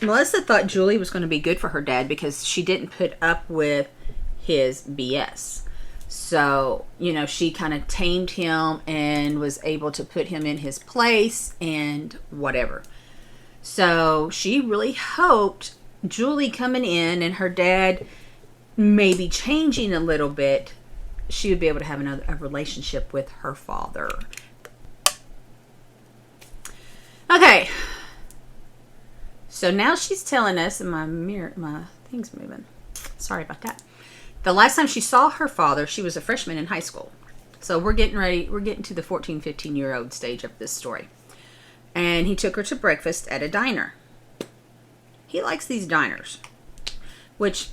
Melissa thought Julie was going to be good for her dad because she didn't put up with his BS. So, you know, she kind of tamed him and was able to put him in his place and whatever. So she really hoped Julie coming in and her dad maybe changing a little bit, she would be able to have a relationship with her father. Okay. So now she's telling us, and my thing's moving. Sorry about that. The last time she saw her father, she was a freshman in high school. So we're getting to the 14, 15-year-old stage of this story. And he took her to breakfast at a diner. He likes these diners. Which,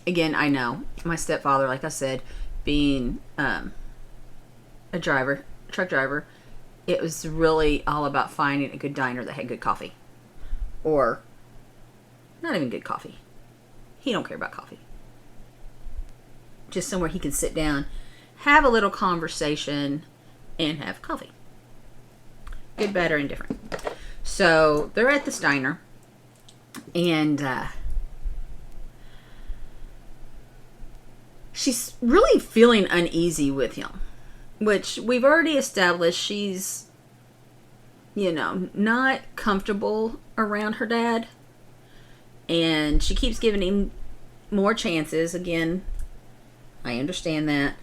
again, I know. My stepfather, like I said, being a truck driver, it was really all about finding a good diner that had good coffee. Or, not even good coffee. He don't care about coffee. Just somewhere he can sit down, have a little conversation, and have coffee. Good, bad, or indifferent. So, they're at this diner, and she's really feeling uneasy with him, which we've already established she's, you know, not comfortable around her dad, and she keeps giving him more chances. Again, I understand that,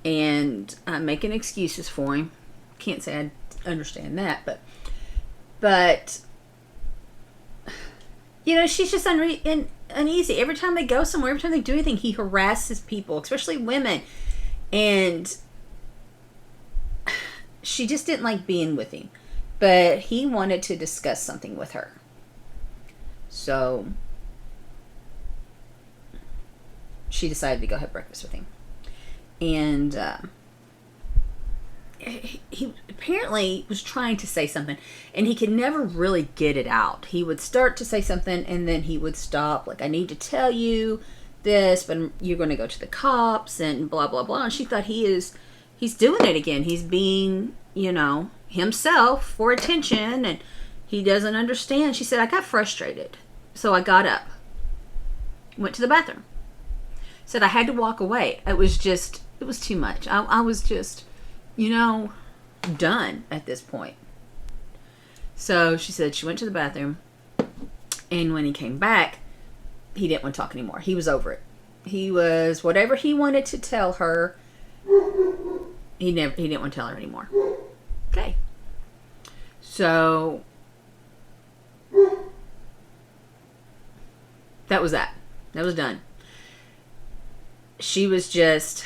and I'm making excuses for him. Can't say I understand that, but you know, she's just and uneasy. Every time they go somewhere, every time they do anything, he harasses people, especially women. And she just didn't like being with him. But he wanted to discuss something with her. So she decided to go have breakfast with him. And he apparently was trying to say something, and he could never really get it out. He would start to say something, and then he would stop. Like, I need to tell you this, but you're going to go to the cops, and blah, blah, blah. And she thought he's doing it again. He's being, himself for attention, and he doesn't understand. She said, I got frustrated, so I got up, went to the bathroom. Said I had to walk away. It was too much. I was just, done at this point. So she said she went to the bathroom, and when he came back, he didn't want to talk anymore. He was over it. He was, whatever he wanted to tell her, he didn't want to tell her anymore. Okay. So that was that. That was done. She was just,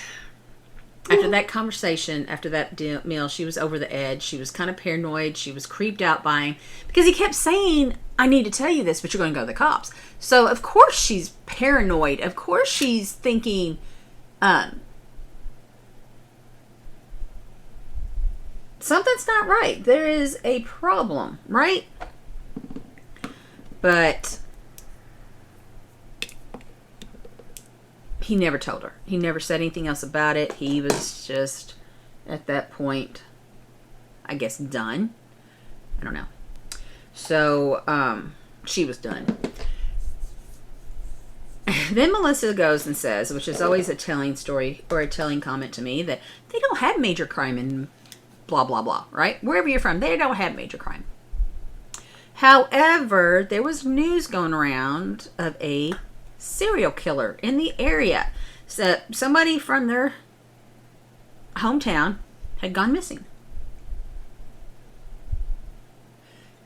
after that conversation, after that meal, she was over the edge. She was kind of paranoid. She was creeped out by him because he kept saying, I need to tell you this, but you're going to go to the cops. So, of course, she's paranoid. Of course, she's thinking, something's not right. There is a problem, right? But he never told her. He never said anything else about it. He was just, at that point, I guess, done. I don't know. So, she was done. Then Melissa goes and says, which is always a telling story or a telling comment to me, that they don't have major crime in blah, blah, blah, right? Wherever you're from, they don't have major crime. However, there was news going around of a serial killer in the area. So somebody from their hometown had gone missing.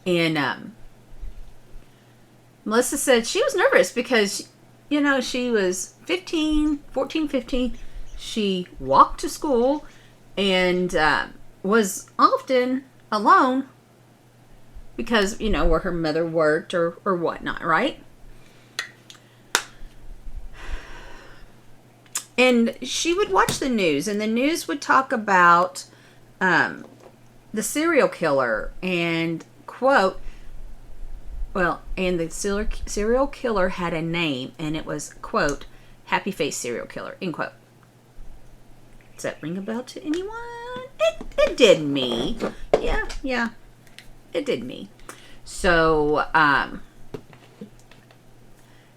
And Melissa said she was nervous because, she was 14, 15. She walked to school and was often alone because, where her mother worked or whatnot, right? And she would watch the news, and the news would talk about the serial killer and, quote, and the serial killer had a name, and it was, quote, happy face serial killer, end quote. Does that ring a bell to anyone? It did me. Yeah. It did me. So,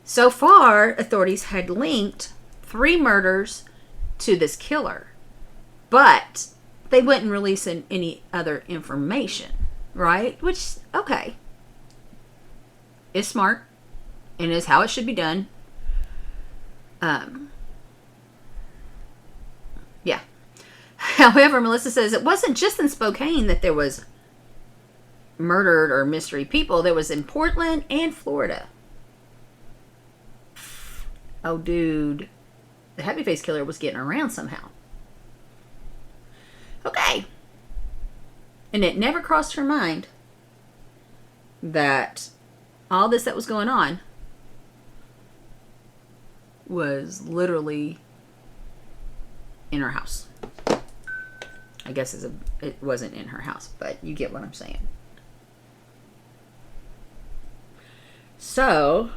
so far, authorities had linked 3 murders to this killer, but they wouldn't release any other information, right? Which, okay, is smart and is how it should be done. Yeah. However, Melissa says it wasn't just in Spokane that there was murdered or mystery people. There was in Portland and Florida. Oh, dude. The happy face killer was getting around somehow. Okay. And it never crossed her mind that all this that was going on was literally in her house. I guess it wasn't in her house, but you get what I'm saying. So,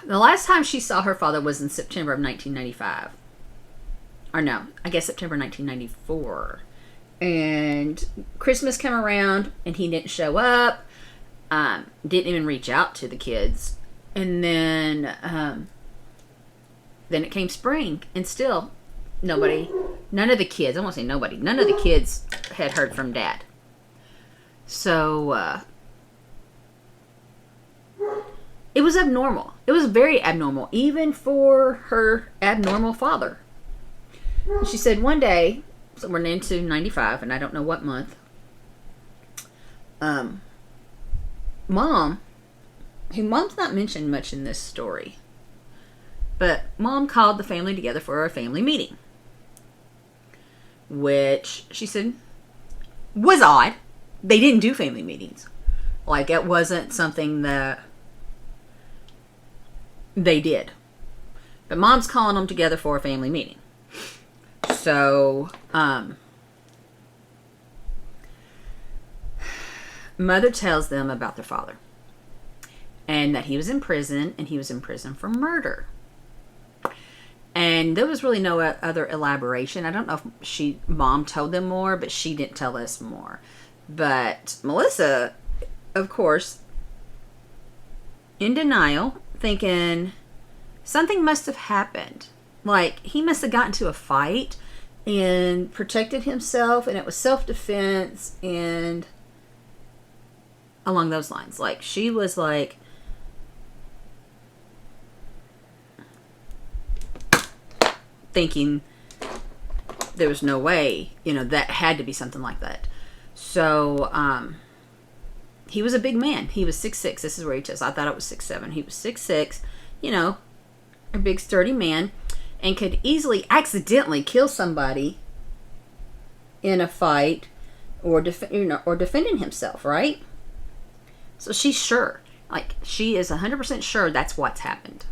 the last time she saw her father was in September of 1995. Or no, I guess September 1994. And Christmas came around and he didn't show up. Didn't even reach out to the kids. And then it came spring and still none of the kids, I won't say nobody, none of the kids had heard from Dad. So, it was abnormal. It was very abnormal, even for her abnormal father. She said one day, So we're into 95, and I don't know what month. Mom's not mentioned much in this story, but Mom called the family together for a family meeting, which she said was odd. They didn't do family meetings. Like, it wasn't something that they did. But Mom's calling them together for a family meeting. So, Mother tells them about their father. And that he was in prison, and he was in prison for murder. And there was really no other elaboration. I don't know if Mom told them more, but she didn't tell us more. But Melissa, of course, in denial, thinking something must have happened. Like, he must have gotten into a fight and protected himself, and it was self-defense, and along those lines. Like, she was like, thinking there was no way, that had to be something like that. So, he was a big man. He was 6'6". This is where he tells. I thought it was 6'7". He was 6'6", a big sturdy man, and could easily accidentally kill somebody in a fight or defending himself, right? So she's sure. Like, she is 100% sure that's what's happened.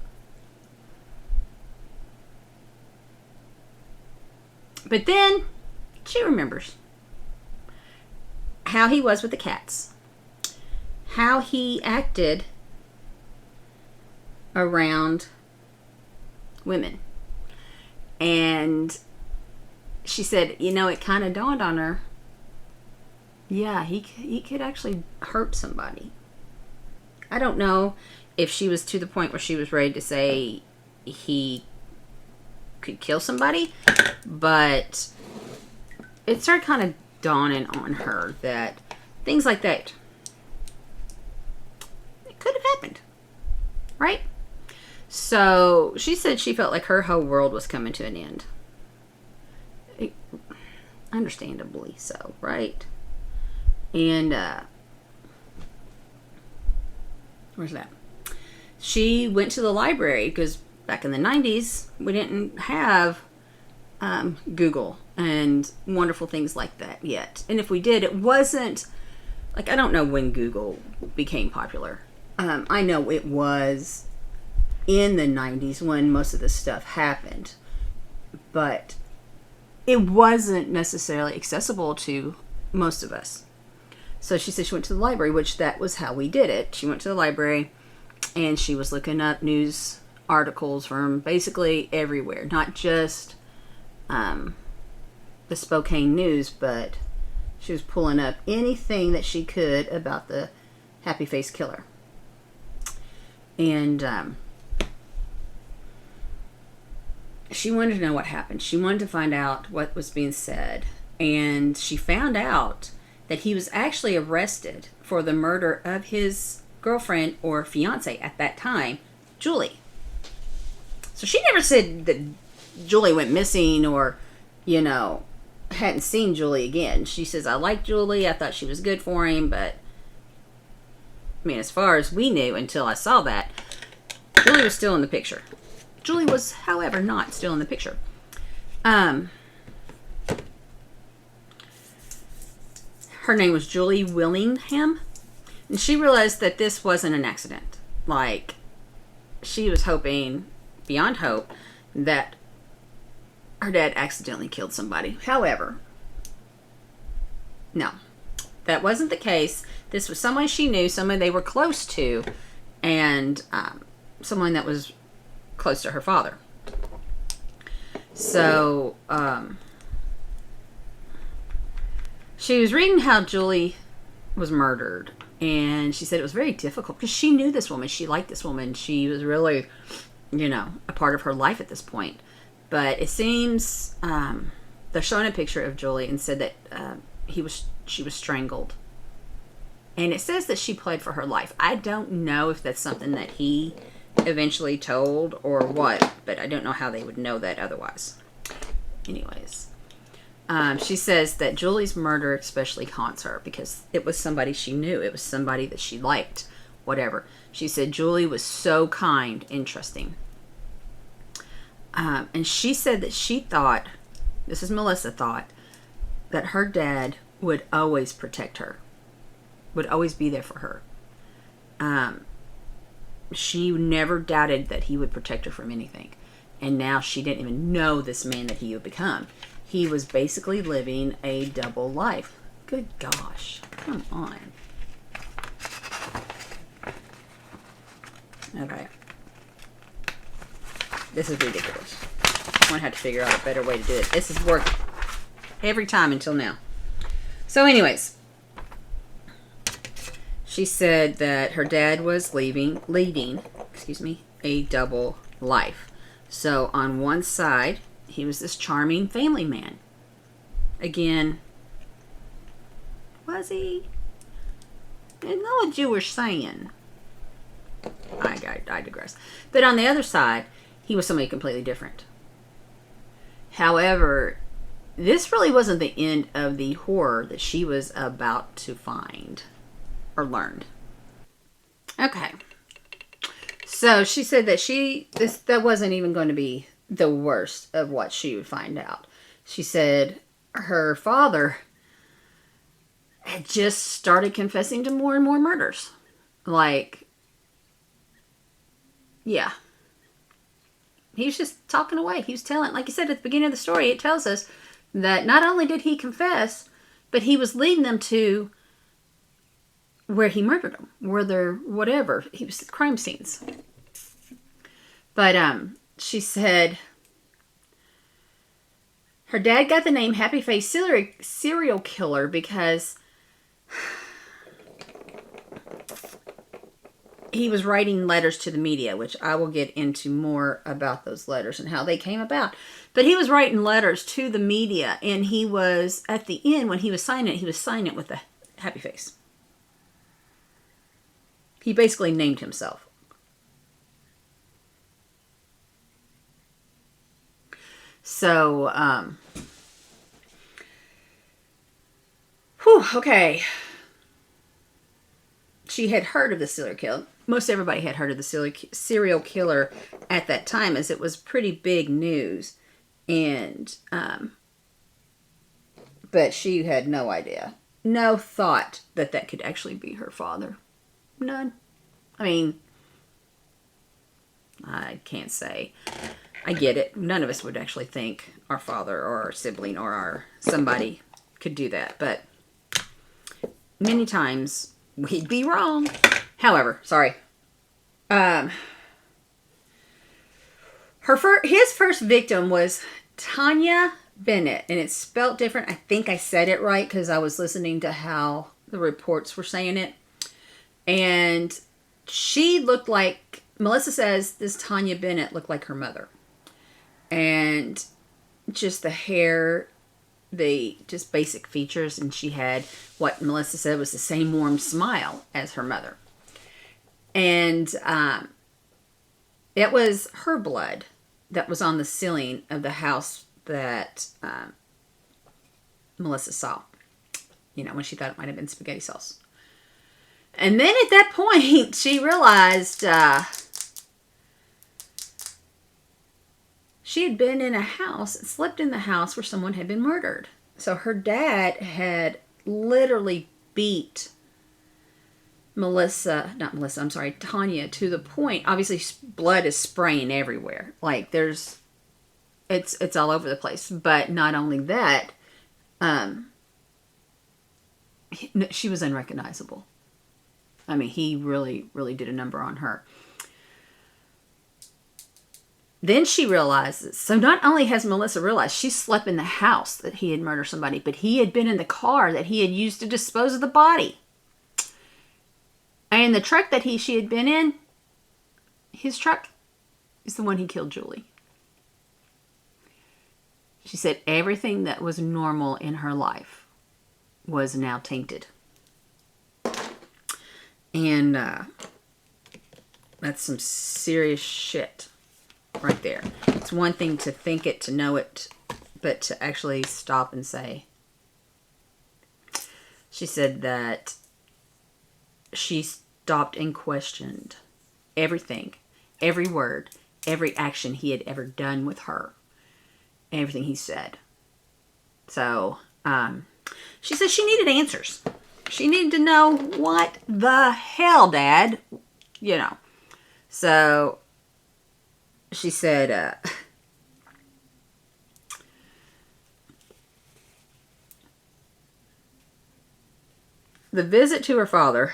But then she remembers how he was with the cats, how he acted around women. And she said, it kind of dawned on her, yeah, he could actually hurt somebody. I don't know if she was to the point where she was ready to say he could kill somebody, but it started kind of dawning on her that things like that, it could have happened, right? So she said she felt like her whole world was coming to an end. Understandably so, right? And where's that? She went to the library, because back in the 90s, we didn't have Google and wonderful things like that yet. And if we did, it wasn't, like, I don't know when Google became popular. I know it was in the 90s when most of this stuff happened. But it wasn't necessarily accessible to most of us. So she said she went to the library, which that was how we did it. She went to the library, and she was looking up news articles from basically everywhere, not just the Spokane News, but she was pulling up anything that she could about the Happy Face Killer. And she wanted to know what happened. She wanted to find out what was being said. And she found out that he was actually arrested for the murder of his girlfriend or fiance at that time, Julie. So she never said that Julie went missing or, hadn't seen Julie again. She says, I liked Julie. I thought she was good for him. But, as far as we knew until I saw that, Julie was still in the picture. Julie was, however, not still in the picture. Her name was Julie Willingham. And she realized that this wasn't an accident. Like, she was hoping, beyond hope, that her dad accidentally killed somebody. However, no, that wasn't the case. This was someone she knew, someone they were close to, and someone that was close to her father. So, she was reading how Julie was murdered, and she said it was very difficult because she knew this woman. She liked this woman. She was really, a part of her life at this point. But it seems they're showing a picture of Julie and said that she was strangled. And it says that she pled for her life. I don't know if that's something that he eventually told or what, but I don't know how they would know that otherwise. Anyways, She says that Julie's murder especially haunts her because it was somebody she knew. It was somebody that she liked, whatever. She said Julie was so kind and trusting. And she said that she thought, this is Melissa thought, that her dad would always protect her, would always be there for her. She never doubted that he would protect her from anything. And now she didn't even know this man that he would become. He was basically living a double life. Good gosh. Come on. Okay. This is ridiculous. I'm going to have to figure out a better way to do it. This has worked every time until now. So anyways, she said that her dad was leading a double life. So on one side, he was this charming family man. Again, was he? I know what you were saying. I digress. But on the other side, he was somebody completely different. However, this really wasn't the end of the horror that she was about to find or learned. Okay. So she said that that wasn't even going to be the worst of what she would find out. She said her father had just started confessing to more and more murders. Like, yeah. He was just talking away. He was telling, like you said at the beginning of the story, it tells us that not only did he confess, but he was leading them to where he murdered them, where they're whatever. He was crime scenes. But she said her dad got the name Happy Face Serial Killer because he was writing letters to the media, which I will get into more about those letters and how they came about. But he was writing letters to the media, and he was, at the end, when he was signing it with a happy face. He basically named himself. So, okay. She had heard of the serial killer. Most everybody had heard of the serial killer at that time, as it was pretty big news. And, but she had no idea. No thought that that could actually be her father. None. I mean, I can't say. I get it. None of us would actually think our father or our sibling or our somebody could do that. But many times we'd be wrong. However, sorry. His first victim was Tanya Bennett, and it's spelled different. I think I said it right because I was listening to how the reports were saying it. And she looked like, Melissa says this Tanya Bennett looked like her mother. And just the hair, just basic features. And she had what Melissa said was the same warm smile as her mother. And it was her blood that was on the ceiling of the house that Melissa saw. You know, when she thought it might have been spaghetti sauce. And then at that point, she realized she had been in a house, slept in the house where someone had been murdered. So her dad had literally beat Tanya to the point, obviously blood is spraying everywhere. Like it's all over the place. But not only that, she was unrecognizable. I mean, he really, really did a number on her. Then she realizes, so not only has Melissa realized she slept in the house that he had murdered somebody, but he had been in the car that he had used to dispose of the body. And the truck that she had been in, his truck, is the one he killed Julie. She said everything that was normal in her life was now tainted. And that's some serious shit right there. It's one thing to think it, to know it, but to actually stop and say. She said that she stopped and questioned everything, every word, every action he had ever done with her, everything he said. So, she said she needed answers. She needed to know what the hell, Dad, you know. So, she said, the visit to her father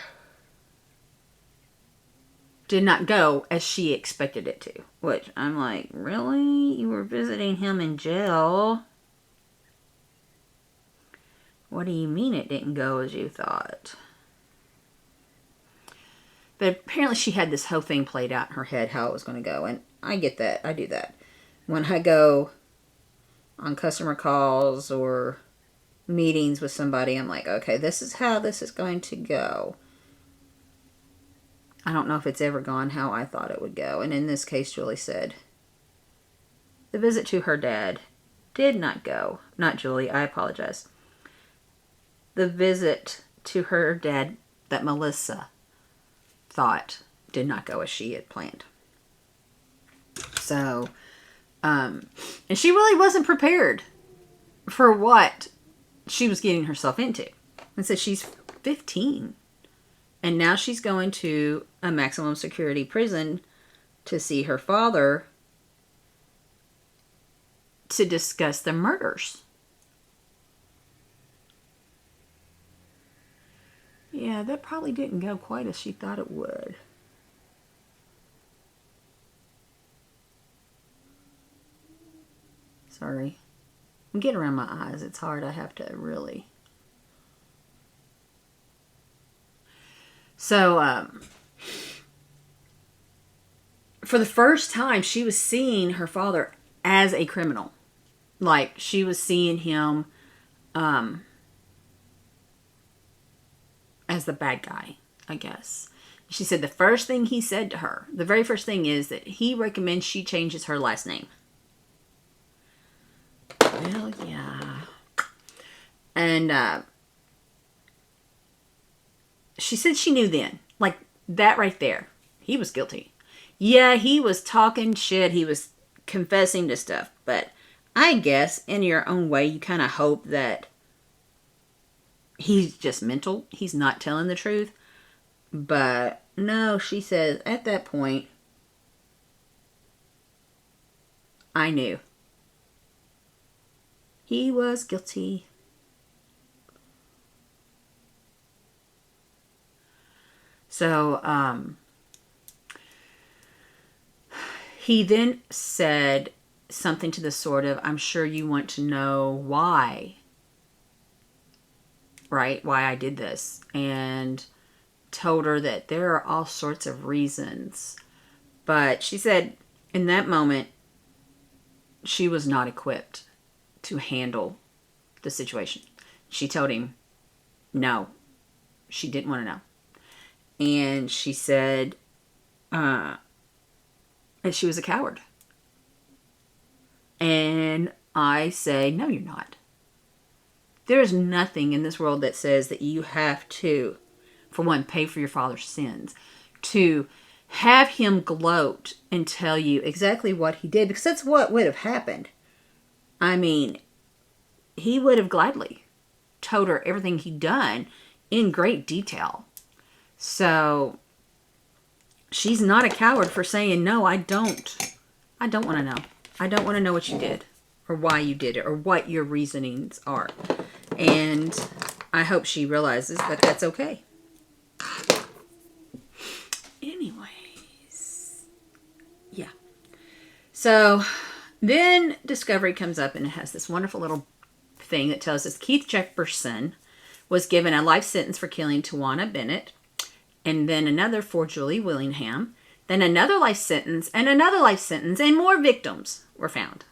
did not go as she expected it to. Which, I'm like, really? You were visiting him in jail? What do you mean it didn't go as you thought? But apparently she had this whole thing played out in her head, how it was going to go. And I get that. I do that. When I go on customer calls or meetings with somebody, I'm like, okay, this is how this is going to go. I don't know if it's ever gone how I thought it would go. And in this case, Julie said, the visit to her dad did not go. Not Julie, I apologize. The visit to her dad that Melissa thought did not go as she had planned. So, and she really wasn't prepared for what she was getting herself into. And so she's 15. And now she's going to a maximum security prison to see her father to discuss the murders. Yeah, that probably didn't go quite as she thought it would. Sorry. I'm getting around my eyes. It's hard. I have to really... So, for the first time, she was seeing her father as a criminal. Like, she was seeing him as the bad guy, I guess. She said the first thing he said to her, the very first thing is that he recommends she changes her last name. Well, yeah. And, she said she knew then. Like, that right there. He was guilty. Yeah, he was talking shit. He was confessing to stuff. But I guess, in your own way, you kind of hope that he's just mental. He's not telling the truth. But, no, she says, at that point, I knew. He was guilty. So, he then said something to the sort of, I'm sure you want to know why, right? Why I did this. And told her that there are all sorts of reasons. But she said in that moment, she was not equipped to handle the situation. She told him, no, she didn't want to know. And she said, that she was a coward. And I say, no, you're not. There is nothing in this world that says that you have to, for one, pay for your father's sins, to have him gloat and tell you exactly what he did, because that's what would have happened. I mean, he would have gladly told her everything he'd done in great detail. So, she's not a coward for saying, no, I don't want to know. I don't want to know what you did, or why you did it, or what your reasonings are. And I hope she realizes that that's okay. Anyways, yeah. So, then Discovery comes up and it has this wonderful little thing that tells us Keith Jefferson was given a life sentence for killing Tawana Bennett, and then another for Julie Willingham, then another life sentence, and another life sentence, and more victims were found.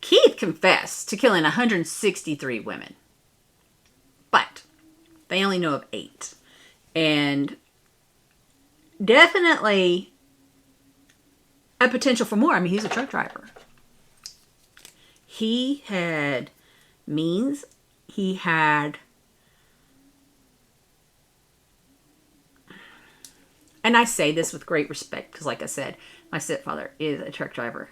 Keith confessed to killing 163 women, but they only know of 8. And definitely a potential for more. I mean, he's a truck driver. he had means. He had, and I say this with great respect because, like I said, my stepfather is a truck driver.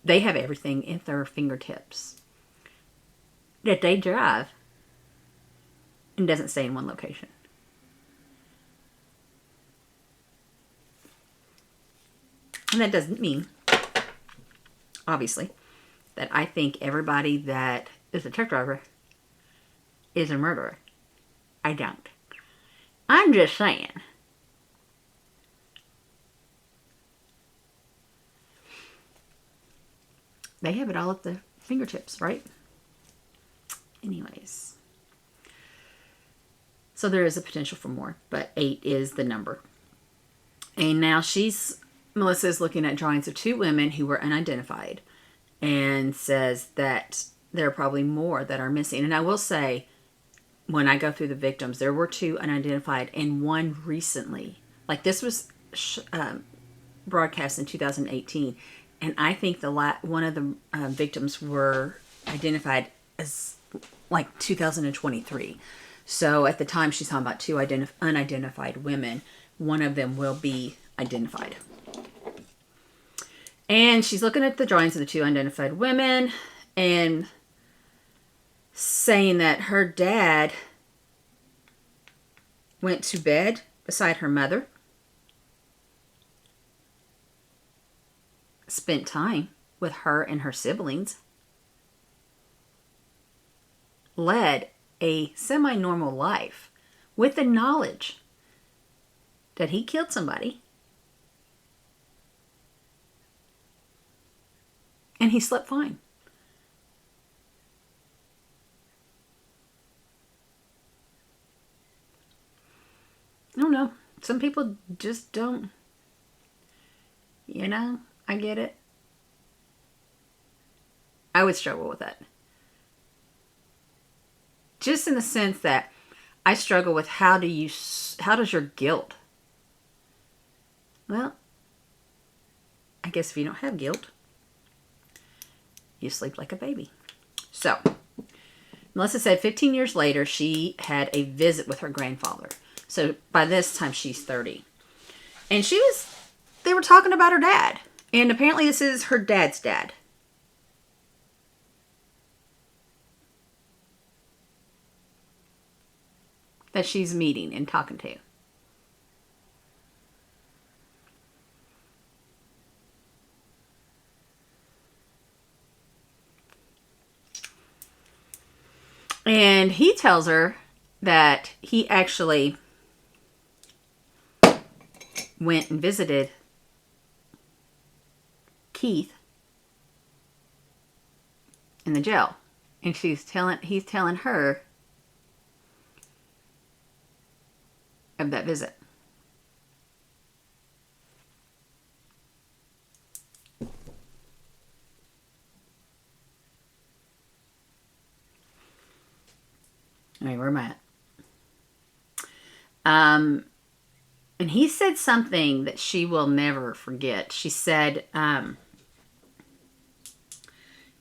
They have everything at their fingertips that they drive and doesn't stay in one location. And that doesn't mean, obviously, that I think everybody that is a truck driver is a murderer. I don't. I'm just saying. They have it all at the fingertips, right? Anyways. So there is a potential for more, but 8 is the number. And now Melissa is looking at drawings of 2 women who were unidentified and says that there are probably more that are missing. And I will say, when I go through the victims, there were 2 unidentified and 1 recently. Like this was broadcast in 2018. And I think one of the victims were identified as like 2023. So at the time she's talking about 2 unidentified women. One of them will be identified. And she's looking at the drawings of the 2 unidentified women and saying that her dad went to bed beside her mother, spent time with her and her siblings, led a semi-normal life with the knowledge that he killed somebody, and he slept fine. I don't know. Some people just don't. I get it. I would struggle with that. Just in the sense that I struggle with how does your guilt? Well, I guess if you don't have guilt, you sleep like a baby. So, Melissa said 15 years later, she had a visit with her grandfather. So by this time she's 30. And they were talking about her dad. And apparently this is her dad's dad. That she's meeting and talking to. And he tells her that he actually went and visited Keith in the jail. And he's telling her of that visit. All right, where am I at? And he said something that she will never forget. She said,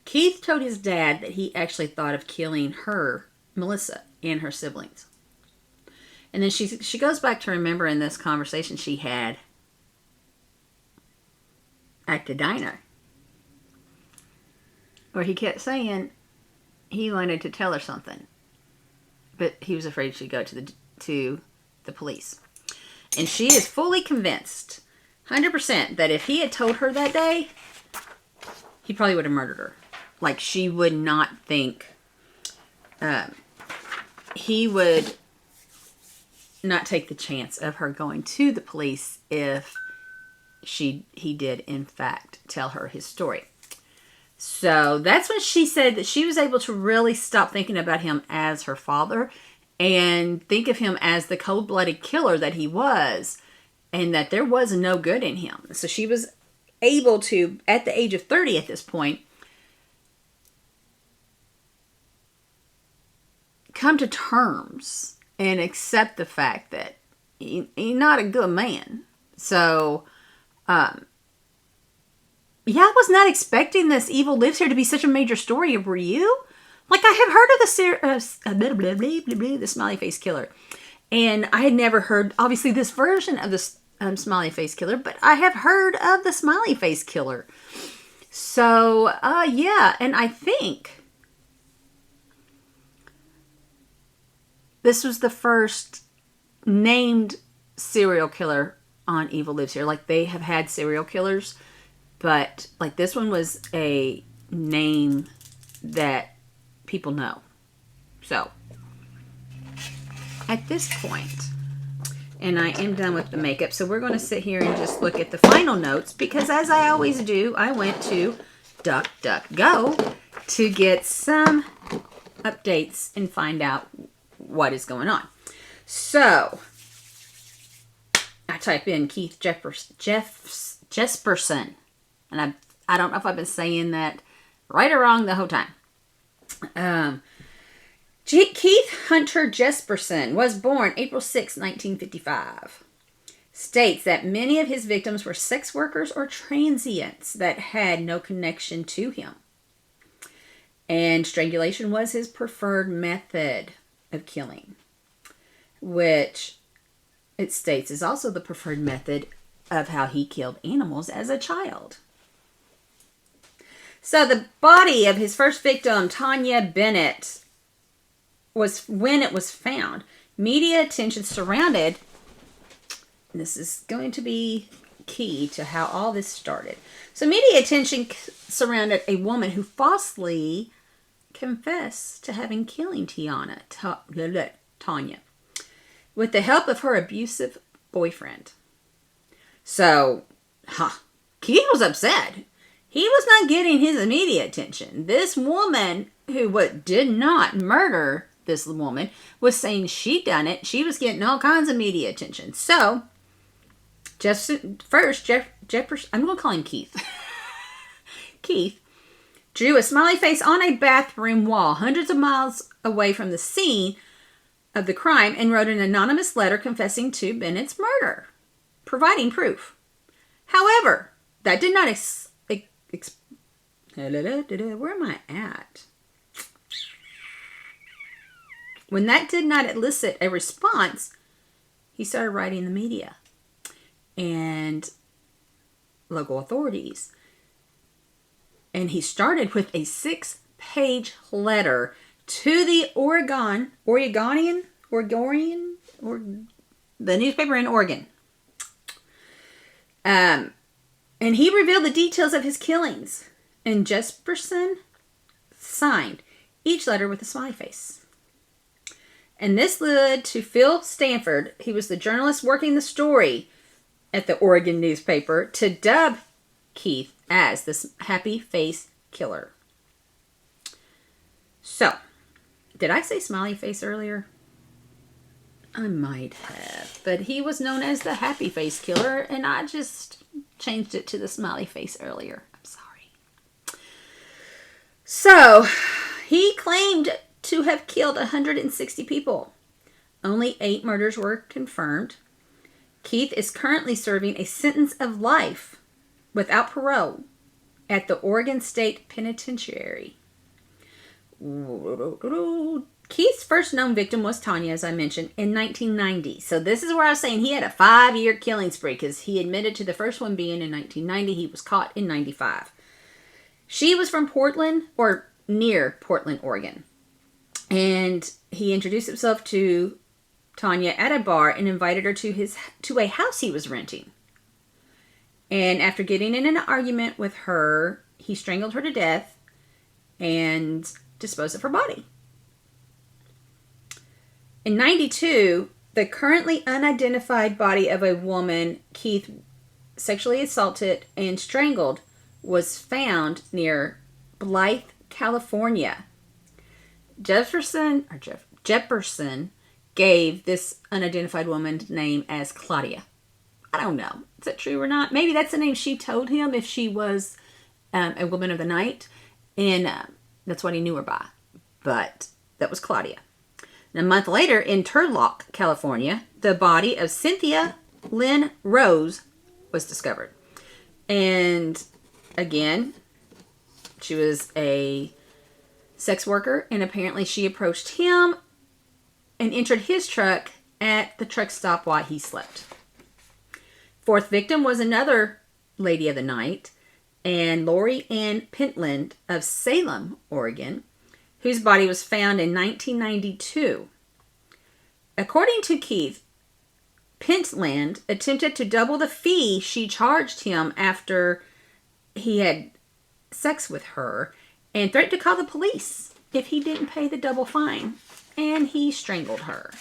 Keith told his dad that he actually thought of killing her, Melissa, and her siblings. And then she goes back to remembering this conversation she had at the diner, where he kept saying he wanted to tell her something, but he was afraid she'd go to the police. And she is fully convinced, 100%, that if he had told her that day, he probably would have murdered her. Like, she would not think, he would not take the chance of her going to the police if he did, in fact, tell her his story. So that's when she said that she was able to really stop thinking about him as her father and think of him as the cold-blooded killer that he was, and that there was no good in him. So she was able to, at the age of 30 at this point, come to terms and accept the fact that he's not a good man. So, yeah, I was not expecting this Evil Lives Here to be such a major story. Were you? Like, I have heard of the smiley face killer. And I had never heard, obviously, this version of the smiley face killer, but I have heard of the smiley face killer. So, yeah, and I think this was the first named serial killer on Evil Lives Here. Like, they have had serial killers, but, like, this one was a name that people know. So, at this point, and I am done with the makeup, so we're going to sit here and just look at the final notes, because as I always do, I went to DuckDuckGo to get some updates and find out what is going on. So, I type in Keith Jesperson, and I don't know if I've been saying that right or wrong the whole time. Keith Hunter Jesperson was born April 6, 1955. States that many of his victims were sex workers or transients that had no connection to him. And strangulation was his preferred method of killing, which it states is also the preferred method of how he killed animals as a child. So the body of his first victim, Tanya Bennett, was when it was found. Media attention surrounded, this is going to be key to how all this started. So media attention surrounded a woman who falsely confessed to having killing Tanya with the help of her abusive boyfriend. So, Keith was upset. He was not getting his immediate attention. This woman who did not murder this woman was saying she done it. She was getting all kinds of media attention. So, I'm going to call him Keith. Keith drew a smiley face on a bathroom wall hundreds of miles away from the scene of the crime and wrote an anonymous letter confessing to Bennett's murder, providing proof. However, that did not where am I at? When that did not elicit a response, he started writing the media and local authorities. And he started with a 6-page letter to the the newspaper in Oregon. And he revealed the details of his killings. And Jesperson signed each letter with a smiley face. And this led to Phil Stanford, he was the journalist working the story at the Oregon newspaper, to dub Keith as the happy face killer. So, did I say smiley face earlier? I might have, but he was known as the happy face killer, and I just changed it to the smiley face earlier. I'm sorry. So, he claimed to have killed 160 people. Only 8 murders were confirmed. Keith is currently serving a sentence of life without parole at the Oregon State Penitentiary. Keith's first known victim was Tanya, as I mentioned, in 1990. So this is where I was saying he had a 5-year killing spree, because he admitted to the first one being in 1990. He was caught in 95. She was from Portland, or near Portland, Oregon. And he introduced himself to Tanya at a bar and invited her to a house he was renting. And after getting in an argument with her, he strangled her to death and disposed of her body. In 92, the currently unidentified body of a woman Keith sexually assaulted and strangled was found near Blythe, California. Jefferson gave this unidentified woman's name as Claudia. I don't know. Is that true or not? Maybe that's the name she told him if she was a woman of the night. And that's what he knew her by. But that was Claudia. And a month later, in Turlock, California, the body of Cynthia Lynn Rose was discovered. And again, she was a sex worker, and apparently she approached him and entered his truck at the truck stop while he slept. Fourth victim was another lady of the night, and Lori Ann Pentland of Salem, Oregon, whose body was found in 1992. According to Keith, Pentland attempted to double the fee she charged him after he had sex with her and threatened to call the police if he didn't pay the double fine, and he strangled her.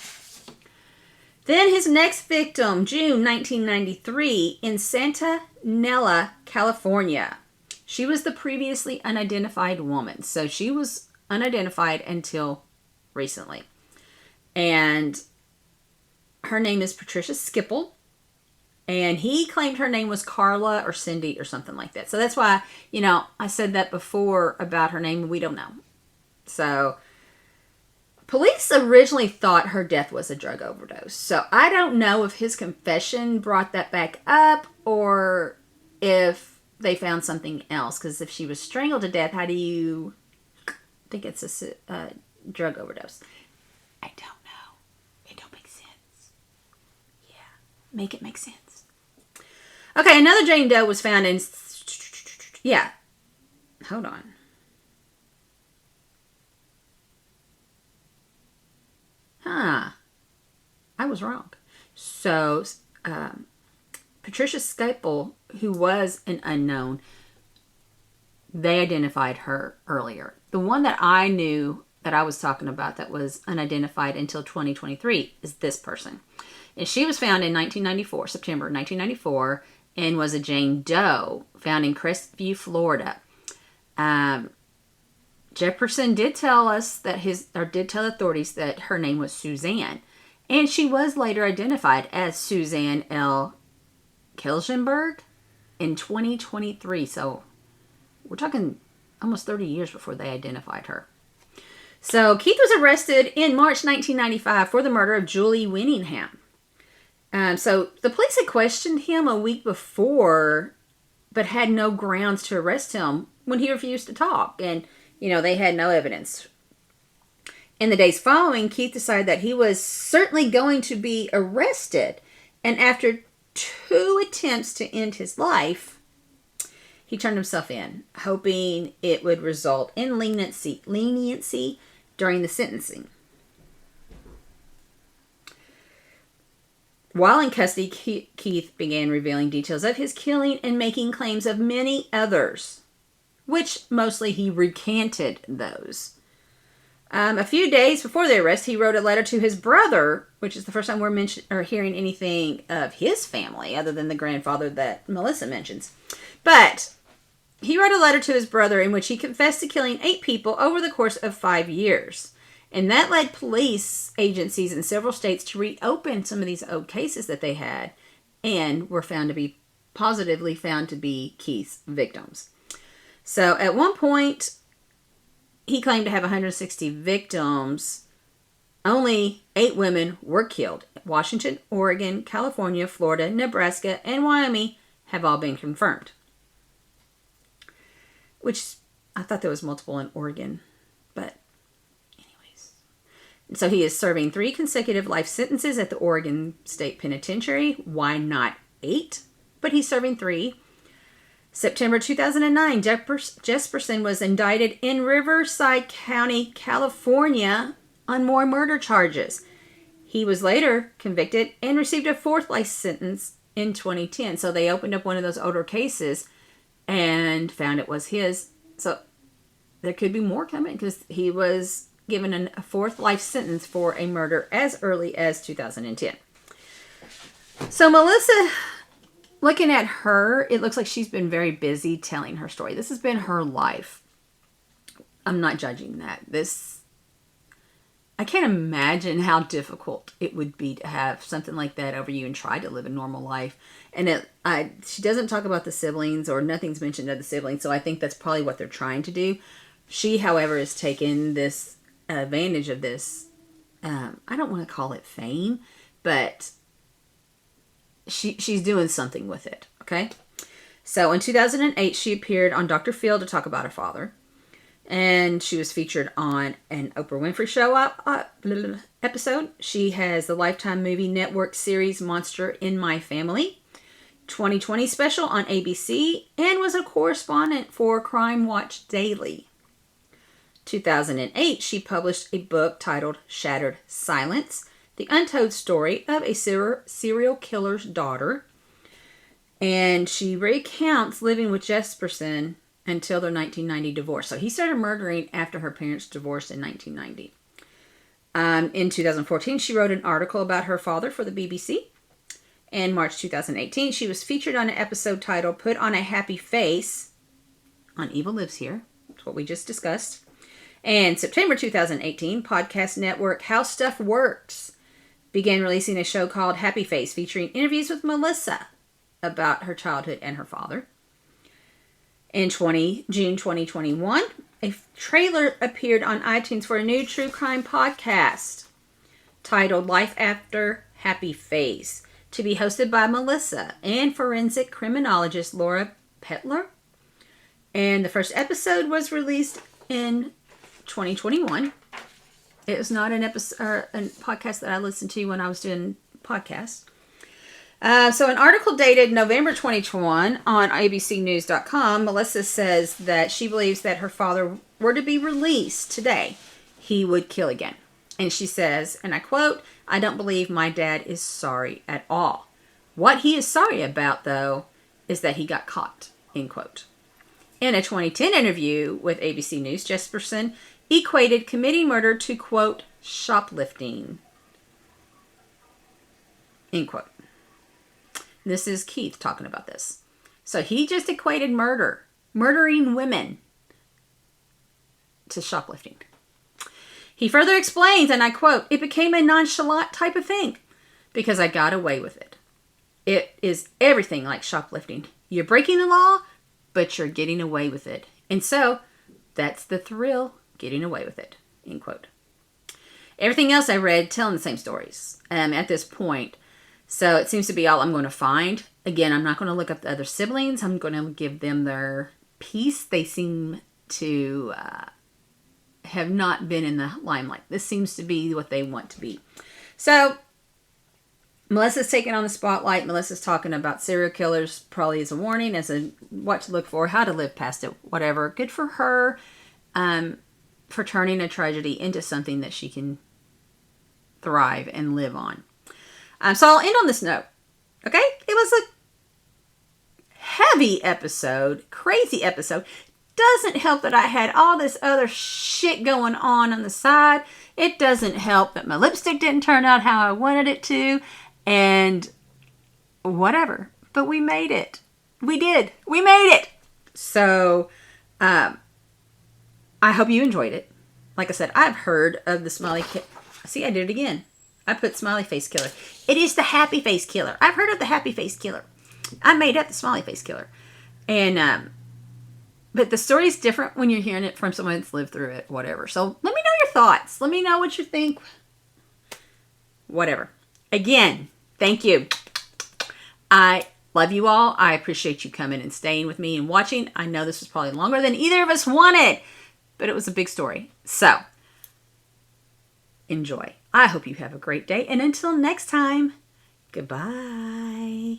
Then his next victim, June 1993, in Santa Nella, California. She was the previously unidentified woman, so she was unidentified until recently. And her name is Patricia Skipple, and he claimed her name was Carla or Cindy or something like that. So that's why, I said that before about her name. We don't know. So police originally thought her death was a drug overdose. So I don't know if his confession brought that back up or if they found something else. Because if she was strangled to death, how do you think it's a drug overdose? I don't know. It don't make sense. Yeah. Make it make sense. Okay, another Jane Doe was found in... Yeah. Hold on. I was wrong. So, Patricia Skipple, who was an unknown, they identified her earlier. The one that I knew that I was talking about that was unidentified until 2023 is this person. And she was found in September 1994, and was a Jane Doe found in Crestview, Florida. Jefferson did tell us did tell authorities that her name was Suzanne, and she was later identified as Suzanne L. Kelsenberg in 2023. So we're talking almost 30 years before they identified her. So Keith was arrested in March 1995 for the murder of Julie Winningham. So the police had questioned him a week before, but had no grounds to arrest him when he refused to talk. And, they had no evidence. In the days following, Keith decided that he was certainly going to be arrested. And after 2 attempts to end his life, he turned himself in, hoping it would result in leniency during the sentencing. While in custody, Keith began revealing details of his killing and making claims of many others, which mostly he recanted those. A few days before the arrest, he wrote a letter to his brother, which is the first time we're hearing anything of his family other than the grandfather that Melissa mentions. But he wrote a letter to his brother in which he confessed to killing 8 people over the course of 5 years. And that led police agencies in several states to reopen some of these old cases that they had and were positively found to be Keith's victims. So at one point, he claimed to have 160 victims. Only 8 women were killed. Washington, Oregon, California, Florida, Nebraska, and Wyoming have all been confirmed. Which, I thought there was multiple in Oregon, but so he is serving 3 consecutive life sentences at the Oregon State Penitentiary. Why not 8? But he's serving 3. September 2009, Jesperson was indicted in Riverside County, California on more murder charges. He was later convicted and received a 4th life sentence in 2010. So they opened up one of those older cases and found it was his. So there could be more coming because he was given a 4th life sentence for a murder as early as 2010. So Melissa, looking at her, it looks like she's been very busy telling her story. This has been her life. I'm not judging that. I can't imagine how difficult it would be to have something like that over you and try to live a normal life. And she doesn't talk about the siblings, or nothing's mentioned of the siblings, so I think that's probably what they're trying to do. She, however, has taken this advantage of this, I don't want to call it fame, but she's doing something with it, okay? So in 2008, she appeared on Dr. Phil to talk about her father. And she was featured on an Oprah Winfrey Show episode. She has the Lifetime Movie Network series Monster in My Family 2020 special on ABC, and was a correspondent for Crime Watch Daily. 2008, she published a book titled Shattered Silence, The Untold Story of a Serial Killer's Daughter. And she recounts living with Jesperson until their 1990 divorce. So he started murdering after her parents divorced in 1990. In 2014, she wrote an article about her father for the BBC. In March 2018, she was featured on an episode titled Put on a Happy Face on Evil Lives Here. That's what we just discussed. And September 2018, podcast network How Stuff Works began releasing a show called Happy Face, featuring interviews with Melissa about her childhood and her father. In June 2021, a trailer appeared on iTunes for a new true crime podcast titled Life After Happy Face, to be hosted by Melissa and forensic criminologist Laura Petler. And the first episode was released in 2021. It was not an episode or a podcast that I listened to when I was doing podcasts. So an article dated November 2021 on abcnews.com, Melissa says that she believes that her father were to be released today, he would kill again. And she says, and I quote, "I don't believe my dad is sorry at all. What he is sorry about, though, is that he got caught," end quote. In a 2010 interview with ABC News, Jesperson equated committing murder to, quote, shoplifting, end quote. This is Keith talking about this. So he just equated murdering women, to shoplifting. He further explains, and I quote, "It became a nonchalant type of thing because I got away with it. It is everything like shoplifting. You're breaking the law, but you're getting away with it. And so that's the thrill, getting away with it," end quote. Everything else I read telling the same stories at this point. So it seems to be all I'm going to find. Again, I'm not going to look up the other siblings. I'm going to give them their piece. They seem to have not been in the limelight. This seems to be what they want to be. So Melissa's taking on the spotlight. Melissa's talking about serial killers, probably as a warning, as a what to look for, how to live past it, whatever. Good for her for turning a tragedy into something that she can thrive and live on. So I'll end on this note. Okay? It was a heavy episode, crazy episode. Doesn't help that I had all this other shit going on the side. It doesn't help that my lipstick didn't turn out how I wanted it to. And whatever. But we made it. We did. We made it. So, I hope you enjoyed it. Like I said, I've heard of the smiley... See, I did it again. I put smiley face killer. It is the happy face killer. I've heard of the happy face killer. I made up the smiley face killer. And, but the story is different when you're hearing it from someone that's lived through it, whatever. So let me know your thoughts. Let me know what you think. Whatever. Again, thank you. I love you all. I appreciate you coming and staying with me and watching. I know this was probably longer than either of us wanted, but it was a big story. So, enjoy. I hope you have a great day. And until next time, goodbye.